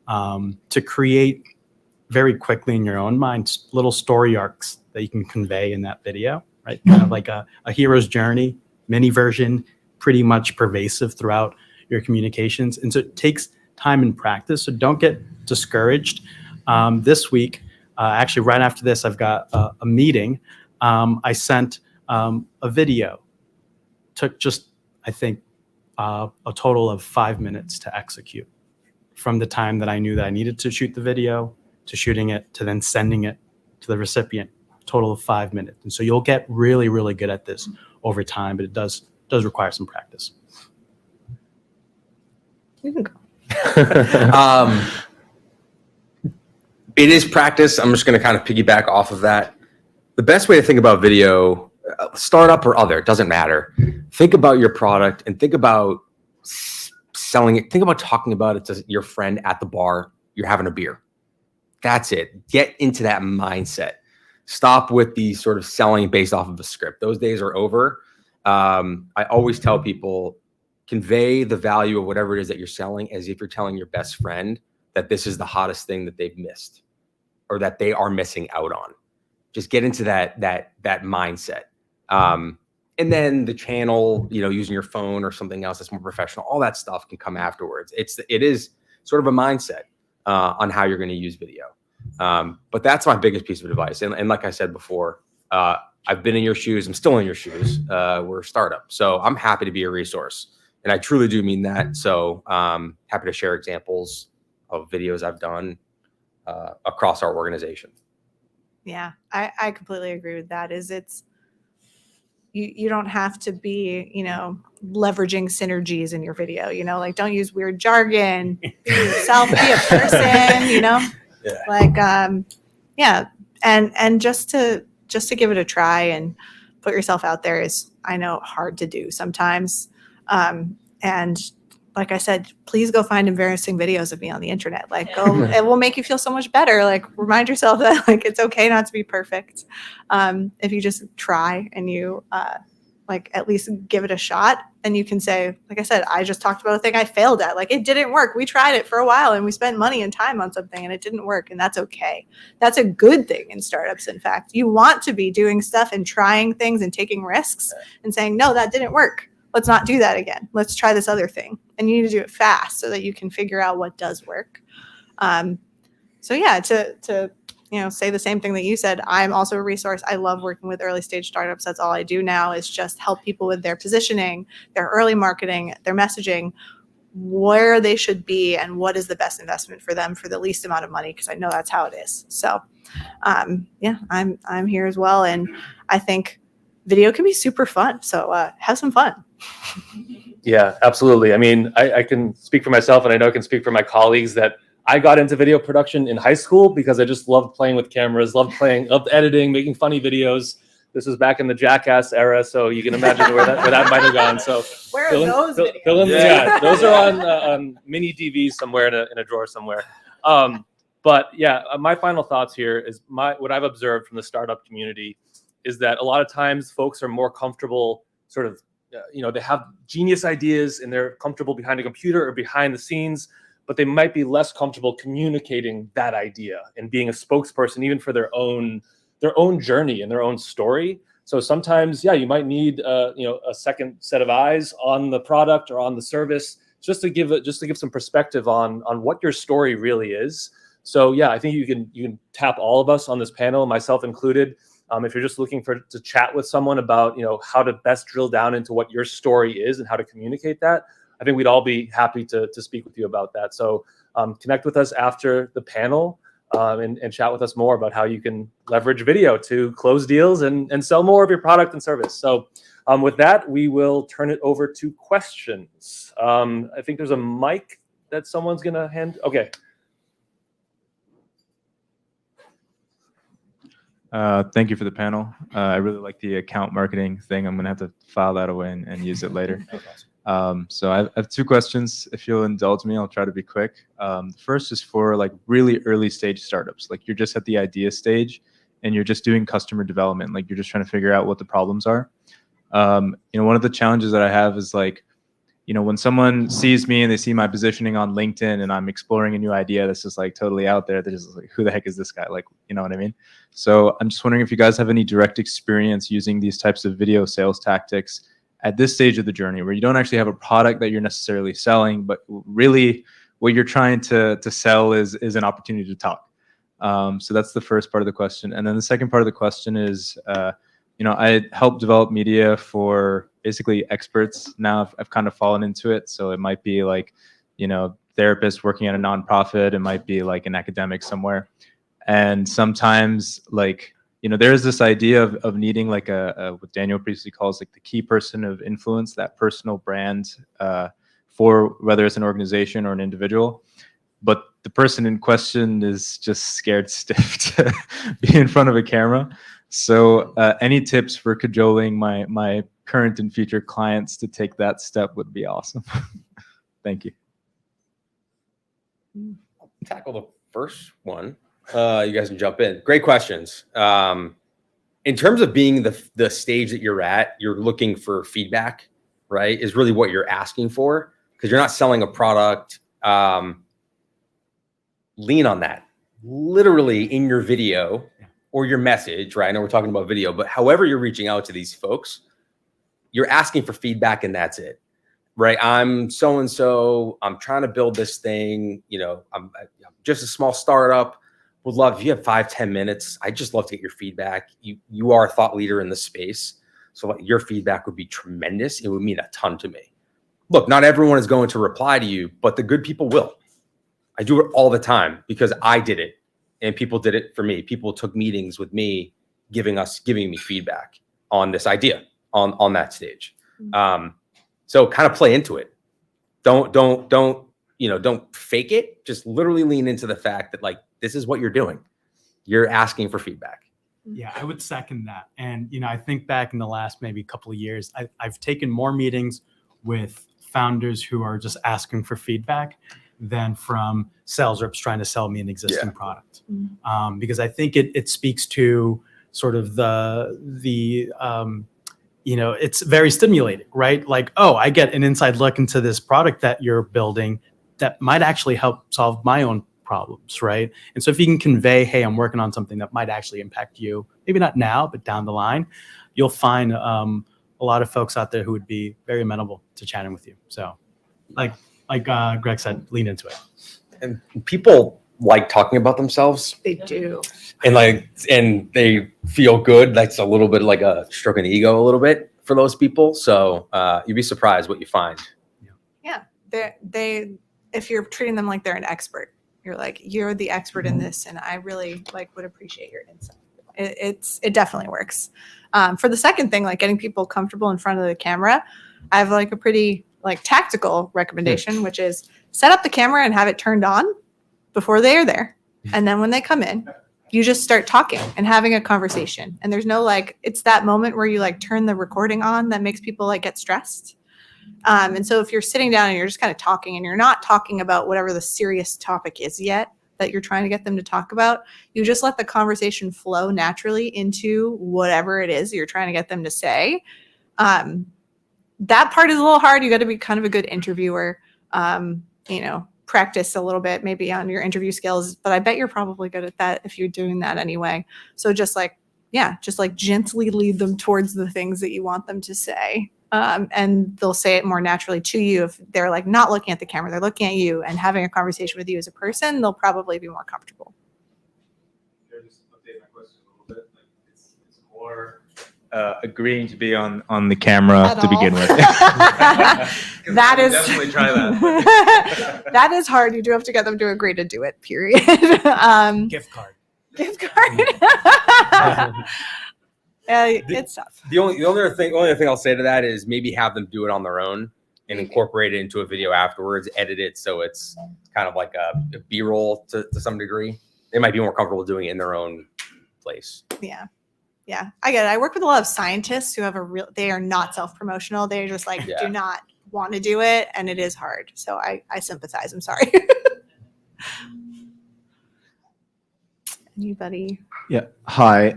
to create very quickly in your own mind little story arcs that you can convey in that video, right? Kind of like a hero's journey, mini version, pretty much pervasive throughout your communications. And so it takes time and practice. So don't get discouraged. This week, actually right after this, I've got a meeting. I sent a video took just, I think, a total of 5 minutes to execute, from the time that I knew that I needed to shoot the video, to shooting it, to then sending it to the recipient. Total of 5 minutes. And so you'll get really, really good at this over time, but it does require some practice. You can go. It is practice. I'm just going to kind of piggyback off of that. The best way to think about video, startup or other, it doesn't matter. Think about your product and think about selling it. Think about talking about it to your friend at the bar. You're having a beer. That's it. Get into that mindset. Stop with the sort of selling based off of a script. Those days are over. I always tell people, convey the value of whatever it is that you're selling as if you're telling your best friend that this is the hottest thing that they've missed or that they are missing out on. Just get into that mindset. And then the channel, using your phone or something else that's more professional, all that stuff can come afterwards. It is sort of a mindset on how you're going to use video. But that's my biggest piece of advice. And like I said before, I've been in your shoes. I'm still in your shoes. We're a startup. So I'm happy to be a resource. And I truly do mean that. So happy to share examples of videos I've done across our organization. Yeah, I completely agree with that. You don't have to be, leveraging synergies in your video, like don't use weird jargon, be yourself, be a person, Yeah. like, yeah. And just to give it a try and put yourself out there is, I know, hard to do sometimes. And like I said, please go find embarrassing videos of me on the internet. Like, it will make you feel so much better. Like, remind yourself that it's okay not to be perfect. If you just try and you at least give it a shot, and you can say, like I said, I just talked about a thing I failed at. Like, it didn't work. We tried it for a while and we spent money and time on something and it didn't work, and that's okay. That's a good thing in startups. In fact, you want to be doing stuff and trying things and taking risks and saying, no, that didn't work. Let's not do that again. Let's try this other thing. And you need to do it fast so that you can figure out what does work. So yeah, to say the same thing that you said, I'm also a resource. I love working with early stage startups. That's all I do now, is just help people with their positioning, their early marketing, their messaging, where they should be and what is the best investment for them for the least amount of money, because I know that's how it is. So yeah, I'm here as well. And I think video can be super fun. So have some fun. Yeah, absolutely. I mean, I can speak for myself, and I know I can speak for my colleagues, that I got into video production in high school because I just loved playing with cameras, loved editing, making funny videos. This was back in the Jackass era, so you can imagine where that might have gone. So where are those videos? Yeah, those are on mini DVs somewhere in a drawer somewhere. But yeah, my final thoughts here is what I've observed from the startup community is that a lot of times folks are more comfortable sort of, they have genius ideas and they're comfortable behind a computer or behind the scenes, but they might be less comfortable communicating that idea and being a spokesperson even for their own journey and their own story. So sometimes, yeah, you might need a second set of eyes on the product or on the service just to give some perspective on what your story really is. So yeah, I think you can tap all of us on this panel, myself included. If you're just looking to chat with someone about how to best drill down into what your story is and how to communicate that, I think we'd all be happy to speak with you about that. So connect with us after the panel and chat with us more about how you can leverage video to close deals and sell more of your product and service. So with that, we will turn it over to questions. I think there's a mic that someone's going to hand. Okay. Thank you for the panel. I really like the account marketing thing. I'm going to have to file that away and use it later. So I have two questions. If you'll indulge me, I'll try to be quick. The first is for really early stage startups. Like, you're just at the idea stage and you're just doing customer development. Like, you're just trying to figure out what the problems are. One of the challenges that I have is when someone sees me and they see my positioning on LinkedIn and I'm exploring a new idea that's just totally out there, they're just like, who the heck is this guy? You know what I mean? So I'm just wondering if you guys have any direct experience using these types of video sales tactics at this stage of the journey, where you don't actually have a product that you're necessarily selling, but really what you're trying to sell is an opportunity to talk. So that's the first part of the question. And then the second part of the question is, I helped develop media for basically experts now. I've kind of fallen into it. So it might be like, you know, therapists working at a nonprofit. It might be like an academic somewhere. And sometimes like, you know, there's this idea of needing like what Daniel previously calls like the key person of influence, that personal brand for whether it's an organization or an individual. But the person in question is just scared stiff to be in front of a camera. So any tips for cajoling my current and future clients to take that step would be awesome. Thank you. Tackle the first one. You guys can jump in. Great questions. In terms of being the stage that you're at, you're looking for feedback, right? Is really what you're asking for, because you're not selling a product. Lean on that. Literally in your video or your message, right? I know we're talking about video, but however you're reaching out to these folks, you're asking for feedback and that's it, right? I'm so-and-so, I'm trying to build this thing, you know, I'm just a small startup. Would love, if you have 5-10 minutes, I'd just love to get your feedback. You are a thought leader in the space. So like, your feedback would be tremendous. It would mean a ton to me. Look, not everyone is going to reply to you, but the good people will. I do it all the time because I did it and people did it for me. People took meetings with me, giving me feedback on this idea on that stage. So kind of play into it. Don't fake it. Just literally lean into the fact that like, this is what you're doing. You're asking for feedback. Yeah, I would second that. And, you know, I think back in the last maybe couple of years, I've taken more meetings with founders who are just asking for feedback than from sales reps trying to sell me an existing product. Because I think it speaks to sort of the you know, it's very stimulating, right? Like, oh, I get an inside look into this product that you're building that might actually help solve my own problems, right? And so if you can convey, hey, I'm working on something that might actually impact you, maybe not now, but down the line, you'll find a lot of folks out there who would be very amenable to chatting with you. So like Greg said, lean into it. And people like talking about themselves. They do. And they feel good. That's a little bit like a stroke of the ego a little bit for those people. So you'd be surprised what you find. Yeah. They if you're treating them like they're an expert, you're like, you're the expert in this, and I really like would appreciate your insight. It definitely works. For the second thing, like getting people comfortable in front of the camera, I have like a pretty like tactical recommendation, which is set up the camera and have it turned on before they are there. And then when they come in, you just start talking and having a conversation. And there's no like, it's that moment where you like turn the recording on that makes people like get stressed. And so if you're sitting down and you're just kind of talking and you're not talking about whatever the serious topic is yet that you're trying to get them to talk about, you just let the conversation flow naturally into whatever it is you're trying to get them to say. That part is a little hard. You got to be kind of a good interviewer, you know, practice a little bit maybe on your interview skills, but I bet you're probably good at that if you're doing that anyway. So just like gently lead them towards the things that you want them to say. And they'll say it more naturally to you. If they're like not looking at the camera, they're looking at you and having a conversation with you as a person, they'll probably be more comfortable. Can I just update my question a little bit? Like it's more agreeing to be on the camera At to all. begin with. That is definitely try that. that is hard. You do have to get them to agree to do it, period. Gift card. Gift card. It's tough. The only other thing I'll say to that is maybe have them do it on their own and incorporate it into a video afterwards, edit it so it's kind of like a B-roll to some degree. They might be more comfortable doing it in their own place. Yeah, I get it. I work with a lot of scientists who have they are not self-promotional. They're just like, do not want to do it. And it is hard. So I sympathize. I'm sorry. Anybody? Yeah. Hi.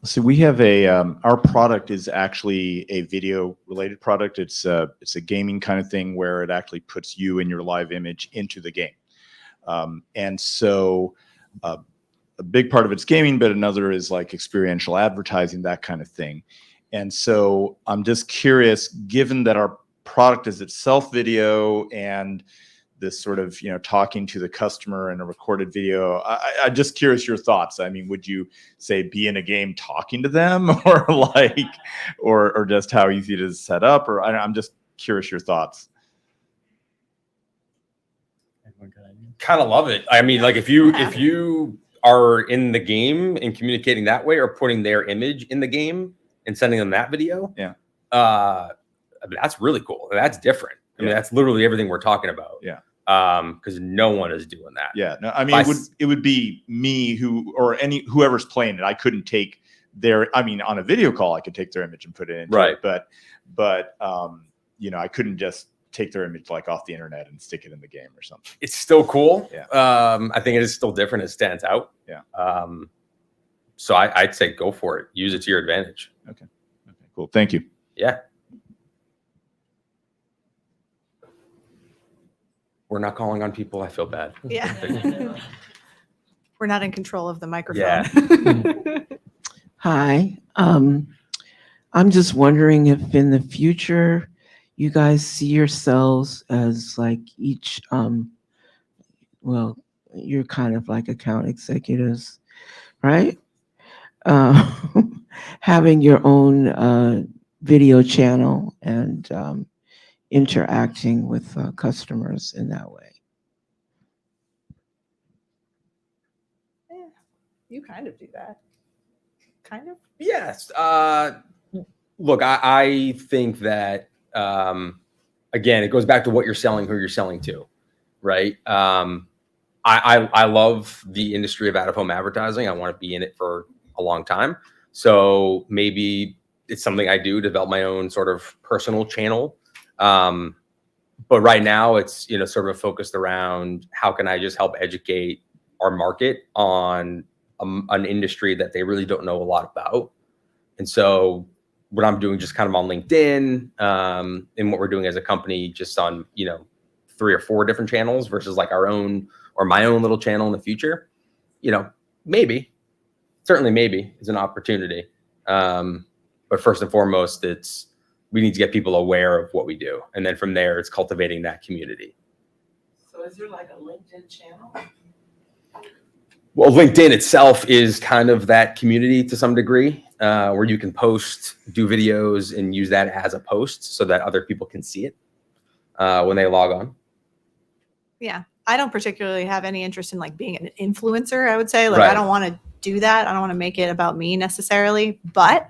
So we have our product is actually a video related product. It's a gaming kind of thing where it actually puts you and your live image into the game. And so a big part of it's gaming, but another is like experiential advertising, that kind of thing. And so I'm just curious, given that our product is itself video and this sort of, talking to the customer in a recorded video. I'm just curious your thoughts. I mean, would you say be in a game talking to them, or or just how easy it is set up? Or I'm just curious your thoughts. Kind of love it. I mean, like if you are in the game and communicating that way, or putting their image in the game and sending them that video, I mean, that's really cool. That's different. I mean, that's literally everything we're talking about. Yeah. Because no one is doing that. Yeah. No, I mean, it would be me or whoever's playing it. I couldn't take on a video call, I could take their image and put it in. Right. But I couldn't just take their image like off the internet and stick it in the game or something. It's still cool. Yeah. I think it is still different. It stands out. Yeah. So I'd say go for it. Use it to your advantage. Okay. Cool. Thank you. Yeah. We're not calling on people. I feel bad. Yeah. We're not in control of the microphone. Yeah. Hi. I'm just wondering if in the future you guys see yourselves as like each, well, you're kind of like account executives, right? Having your own video channel and interacting with customers in that way. Yeah, you kind of do that. Kind of. Yes. Look, I think that, again, it goes back to what you're selling, who you're selling to, right? I love the industry of out-of-home advertising. I want to be in it for a long time. So maybe it's something I do, develop my own sort of personal channel. But right now it's, sort of focused around how can I just help educate our market on an industry that they really don't know a lot about. And so what I'm doing just kind of on LinkedIn, and what we're doing as a company just on, 3 or 4 different channels versus like our own or my own little channel in the future, certainly maybe is an opportunity. But first and foremost, we need to get people aware of what we do. And then from there, it's cultivating that community. So is there like a LinkedIn channel? Well, LinkedIn itself is kind of that community to some degree, where you can post, do videos, and use that as a post so that other people can see it when they log on. Yeah. I don't particularly have any interest in like being an influencer, I would say. Like, Right. I don't want to do that. I don't want to make it about me necessarily. But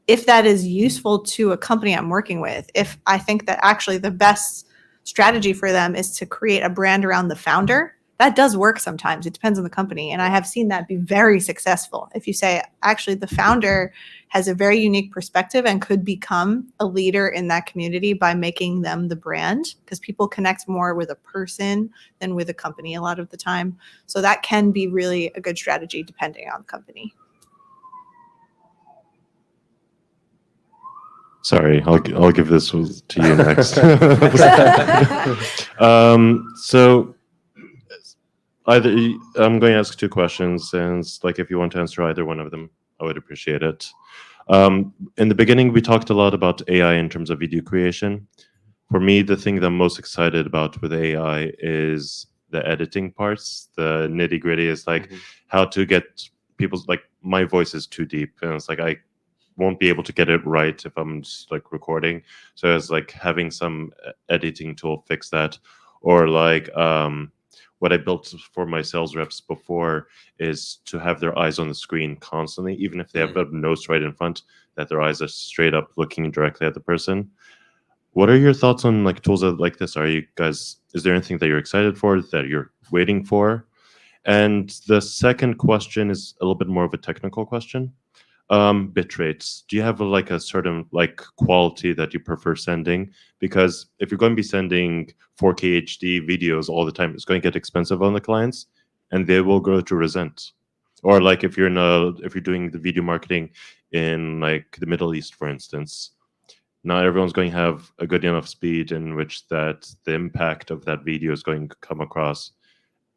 if that is useful to a company I'm working with, if I think that actually the best strategy for them is to create a brand around the founder, that does work sometimes. It depends on the company. And I have seen that be very successful. If you say, actually, the founder has a very unique perspective and could become a leader in that community by making them the brand, because people connect more with a person than with a company a lot of the time. So that can be really a good strategy depending on the company. Sorry, I'll give this to you next. So either I'm going to ask 2 questions, and like if you want to answer either one of them, I would appreciate it. In the beginning, we talked a lot about AI in terms of video creation. For me, the thing that I'm most excited about with AI is the editing parts. The nitty gritty is like how to get people's, like my voice is too deep, and it's like I won't be able to get it right if I'm just like recording. So it's like having some editing tool fix that, or like what I built for my sales reps before is to have their eyes on the screen constantly, even if they have a nose right in front, that their eyes are straight up looking directly at the person. What are your thoughts on like tools like this? Is there anything that you're excited for, that you're waiting for? And the second question is a little bit more of a technical question. Bit rates. Do you have a certain like quality that you prefer sending? Because if you're going to be sending 4K HD videos all the time, it's going to get expensive on the clients, and they will grow to resent. Or like if you're doing the video marketing in like the Middle East, for instance, not everyone's going to have a good enough speed in which that the impact of that video is going to come across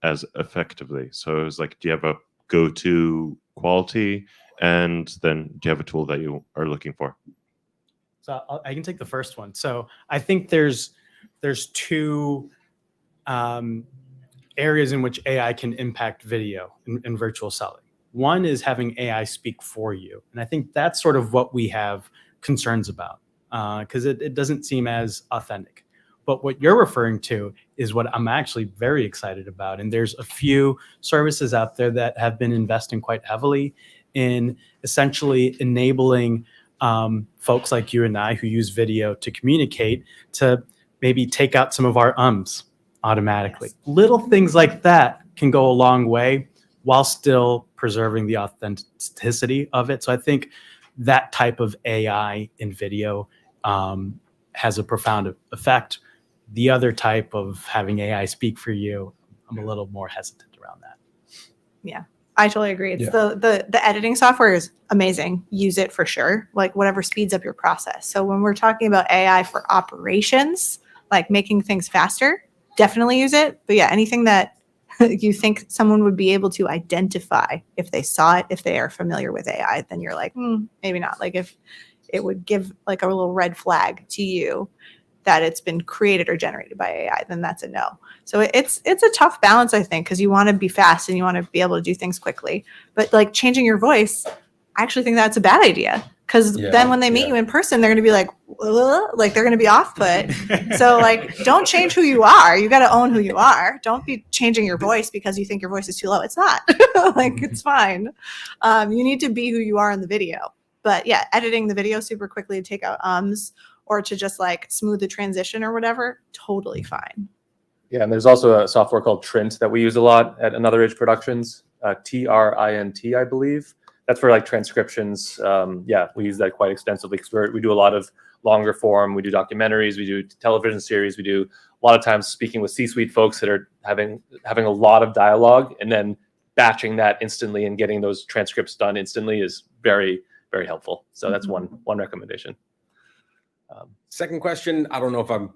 as effectively. So it's like, do you have a go-to quality? And then do you have a tool that you are looking for? So I can take the first one. So I think there's 2 areas in which AI can impact video and virtual selling. One is having AI speak for you. And I think that's sort of what we have concerns about because it doesn't seem as authentic. But what you're referring to is what I'm actually very excited about. And there's a few services out there that have been investing quite heavily in essentially enabling folks like you and I who use video to communicate to maybe take out some of our ums automatically. Yes. Little things like that can go a long way while still preserving the authenticity of it. So I think that type of AI in video has a profound effect. The other type of having AI speak for you, I'm a little more hesitant around that. Yeah, I totally agree. It's the editing software is amazing. Use it for sure. Like whatever speeds up your process. So when we're talking about AI for operations, like making things faster, definitely use it. But yeah, anything that you think someone would be able to identify if they saw it, if they are familiar with AI, then you're like, maybe not. Like if it would give like a little red flag to you that it's been created or generated by AI, then that's a no. So it's a tough balance, I think, because you want to be fast and you want to be able to do things quickly. But like changing your voice, I actually think that's a bad idea. Because then when they meet you in person, they're going to be like they're going to be off put. So like, don't change who you are. You got to own who you are. Don't be changing your voice because you think your voice is too low. It's not. Like, it's fine. You need to be who you are in the video. But yeah, editing the video super quickly to take out ums or to just like smooth the transition or whatever, totally fine. Yeah, and there's also a software called Trint that we use a lot at Another Age Productions, TRINT, I believe. That's for like transcriptions. Yeah, we use that quite extensively because we do a lot of longer form. We do documentaries, we do television series, we do a lot of times speaking with C-suite folks that are having a lot of dialogue, and then batching that instantly and getting those transcripts done instantly is very, very helpful. So that's one recommendation. Second question, I don't know if I'm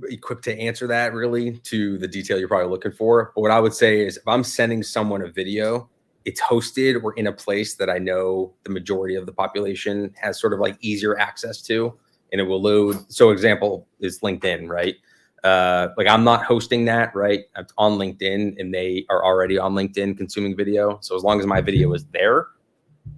equipped to answer that really to the detail you're probably looking for. But what I would say is if I'm sending someone a video, it's hosted or in a place that I know the majority of the population has sort of like easier access to, and it will load. So example is LinkedIn, right? Like I'm not hosting that, right? It's on LinkedIn and they are already on LinkedIn consuming video. So as long as my video is there,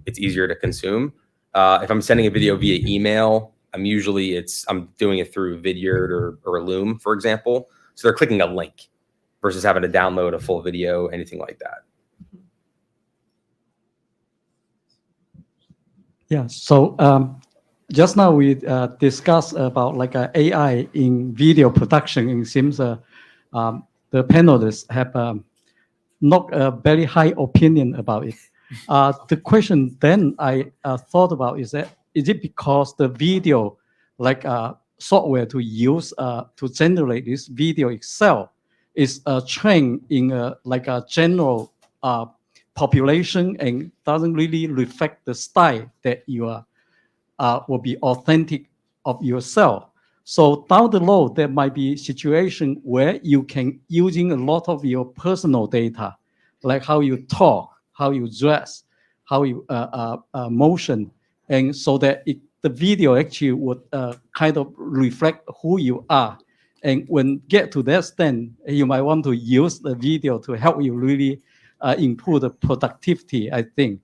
it's easier to consume. If I'm sending a video via email, I'm doing it through Vidyard or Loom, for example. So they're clicking a link versus having to download a full video, anything like that. Yeah, so just now we discussed about like AI in video production. It seems the panelists have not a very high opinion about it. The question then I thought about is it because the video like software to use to generate this video itself is trained in like a general population and doesn't really reflect the style that you will be authentic of yourself. So down the road, there might be a situation where you can using a lot of your personal data, like how you talk, how you dress, how you motion, and so that the video actually would kind of reflect who you are. And when get to that stand, you might want to use the video to help you really improve the productivity, I think.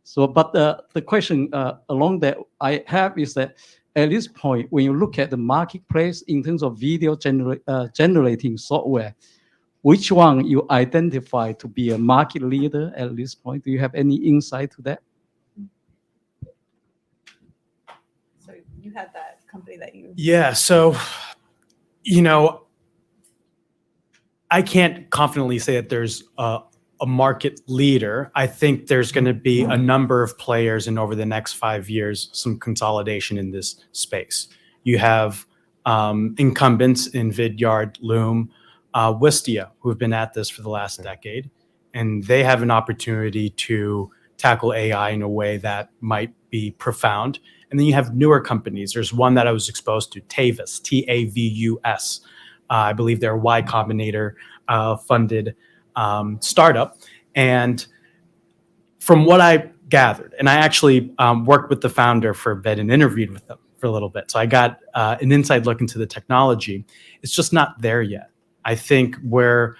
So, but the question along that I have is that at this point, when you look at the marketplace in terms of video generating software, which one you identify to be a market leader at this point? Do you have any insight to that? So you had that company that you... Yeah, so, you know, I can't confidently say that there's a market leader. I think there's going to be a number of players, and over the next 5 years, some consolidation in this space. You have incumbents in Vidyard, Loom, Wistia, who have been at this for the last decade, and they have an opportunity to tackle AI in a way that might be profound. And then you have newer companies. There's one that I was exposed to, Tavus, Tavus. I believe they're a Y Combinator funded startup. And from what I gathered, and I actually worked with the founder for a bit and interviewed with them for a little bit. So I got an inside look into the technology. It's just not there yet. I think we're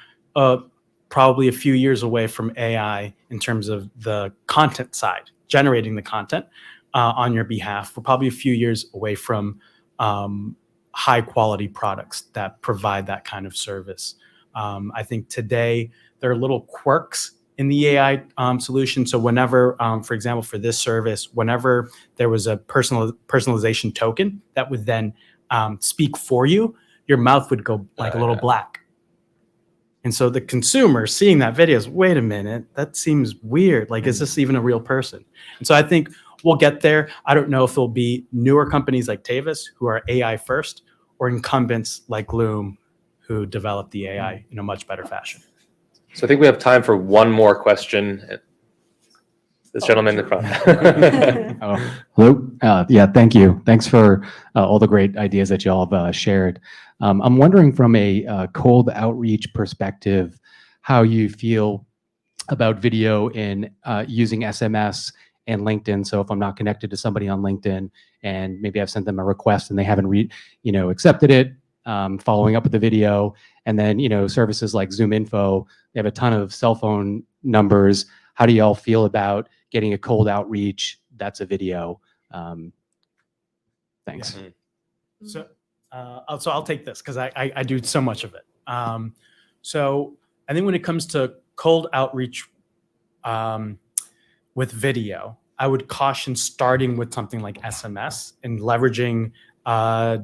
probably a few years away from AI in terms of the content side, generating the content on your behalf. We're probably a few years away from high quality products that provide that kind of service. I think today there are little quirks in the AI solution. So whenever, for example, for this service, whenever there was a personalization token that would then speak for you, your mouth would go like a little black. And so the consumer seeing that video is, wait a minute, that seems weird. Like, is this even a real person? And so I think we'll get there. I don't know if there'll be newer companies like Tavis who are AI first, or incumbents like Loom who develop the AI in a much better fashion. So I think we have time for one more question. This gentleman in the front. Hello. Yeah, thank you. Thanks for all the great ideas that y'all have shared. I'm wondering from a cold outreach perspective, how you feel about video in using SMS and LinkedIn. So if I'm not connected to somebody on LinkedIn and maybe I've sent them a request and they haven't accepted it, following up with the video, and then, services like ZoomInfo, they have a ton of cell phone numbers. How do y'all feel about getting a cold outreach that's a video? Thanks. So I'll take this because I do so much of it. So I think when it comes to cold outreach with video, I would caution starting with something like SMS and leveraging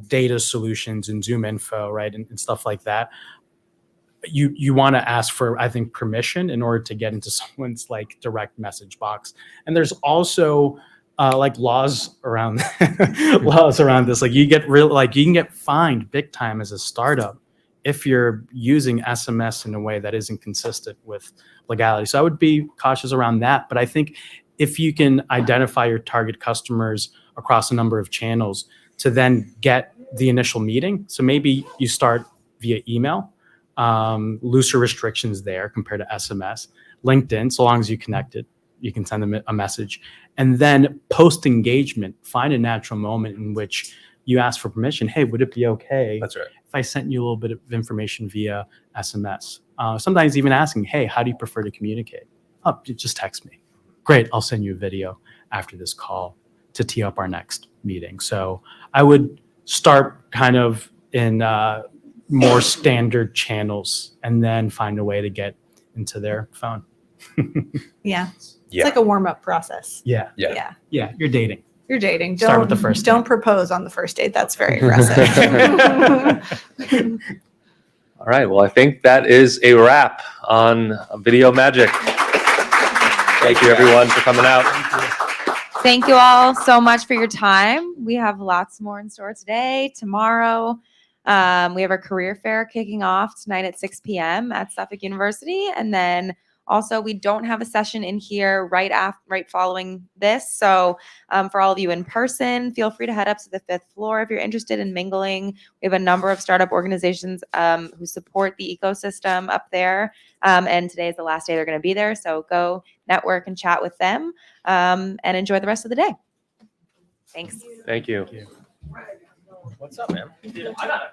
data solutions and ZoomInfo, right, and stuff like that. You want to ask for, I think, permission in order to get into someone's like direct message box. And there's also like laws around this. Like you can get fined big time as a startup if you're using SMS in a way that isn't consistent with legality. So I would be cautious around that. But I think if you can identify your target customers across a number of channels to then get the initial meeting. So maybe you start via email, looser restrictions there compared to SMS. LinkedIn, so long as you connected, you can send them a message. And then post engagement, find a natural moment in which you ask for permission. Hey, would it be okay That's right. if I sent you a little bit of information via SMS? Sometimes even asking, hey, how do you prefer to communicate? Oh, just text me. Great, I'll send you a video after this call to tee up our next meeting. So I would start kind of in more standard channels and then find a way to get into their phone. Yeah. It's like a warm-up process. Yeah, you're dating. You're dating. Start with the first Don't propose on the first date. That's very aggressive. All right. Well, I think that is a wrap on Video Magic. Thank you, everyone, for coming out. Thank you all so much for your time. We have lots more in store today, tomorrow. We have our career fair kicking off tonight at 6 p.m. at Suffolk University. And then also we don't have a session in here right following this. So for all of you in person, feel free to head up to the 5th floor if you're interested in mingling. We have a number of startup organizations who support the ecosystem up there. And today is the last day they're going to be there. So go network and chat with them and enjoy the rest of the day. Thanks. Thank you. What's up, man?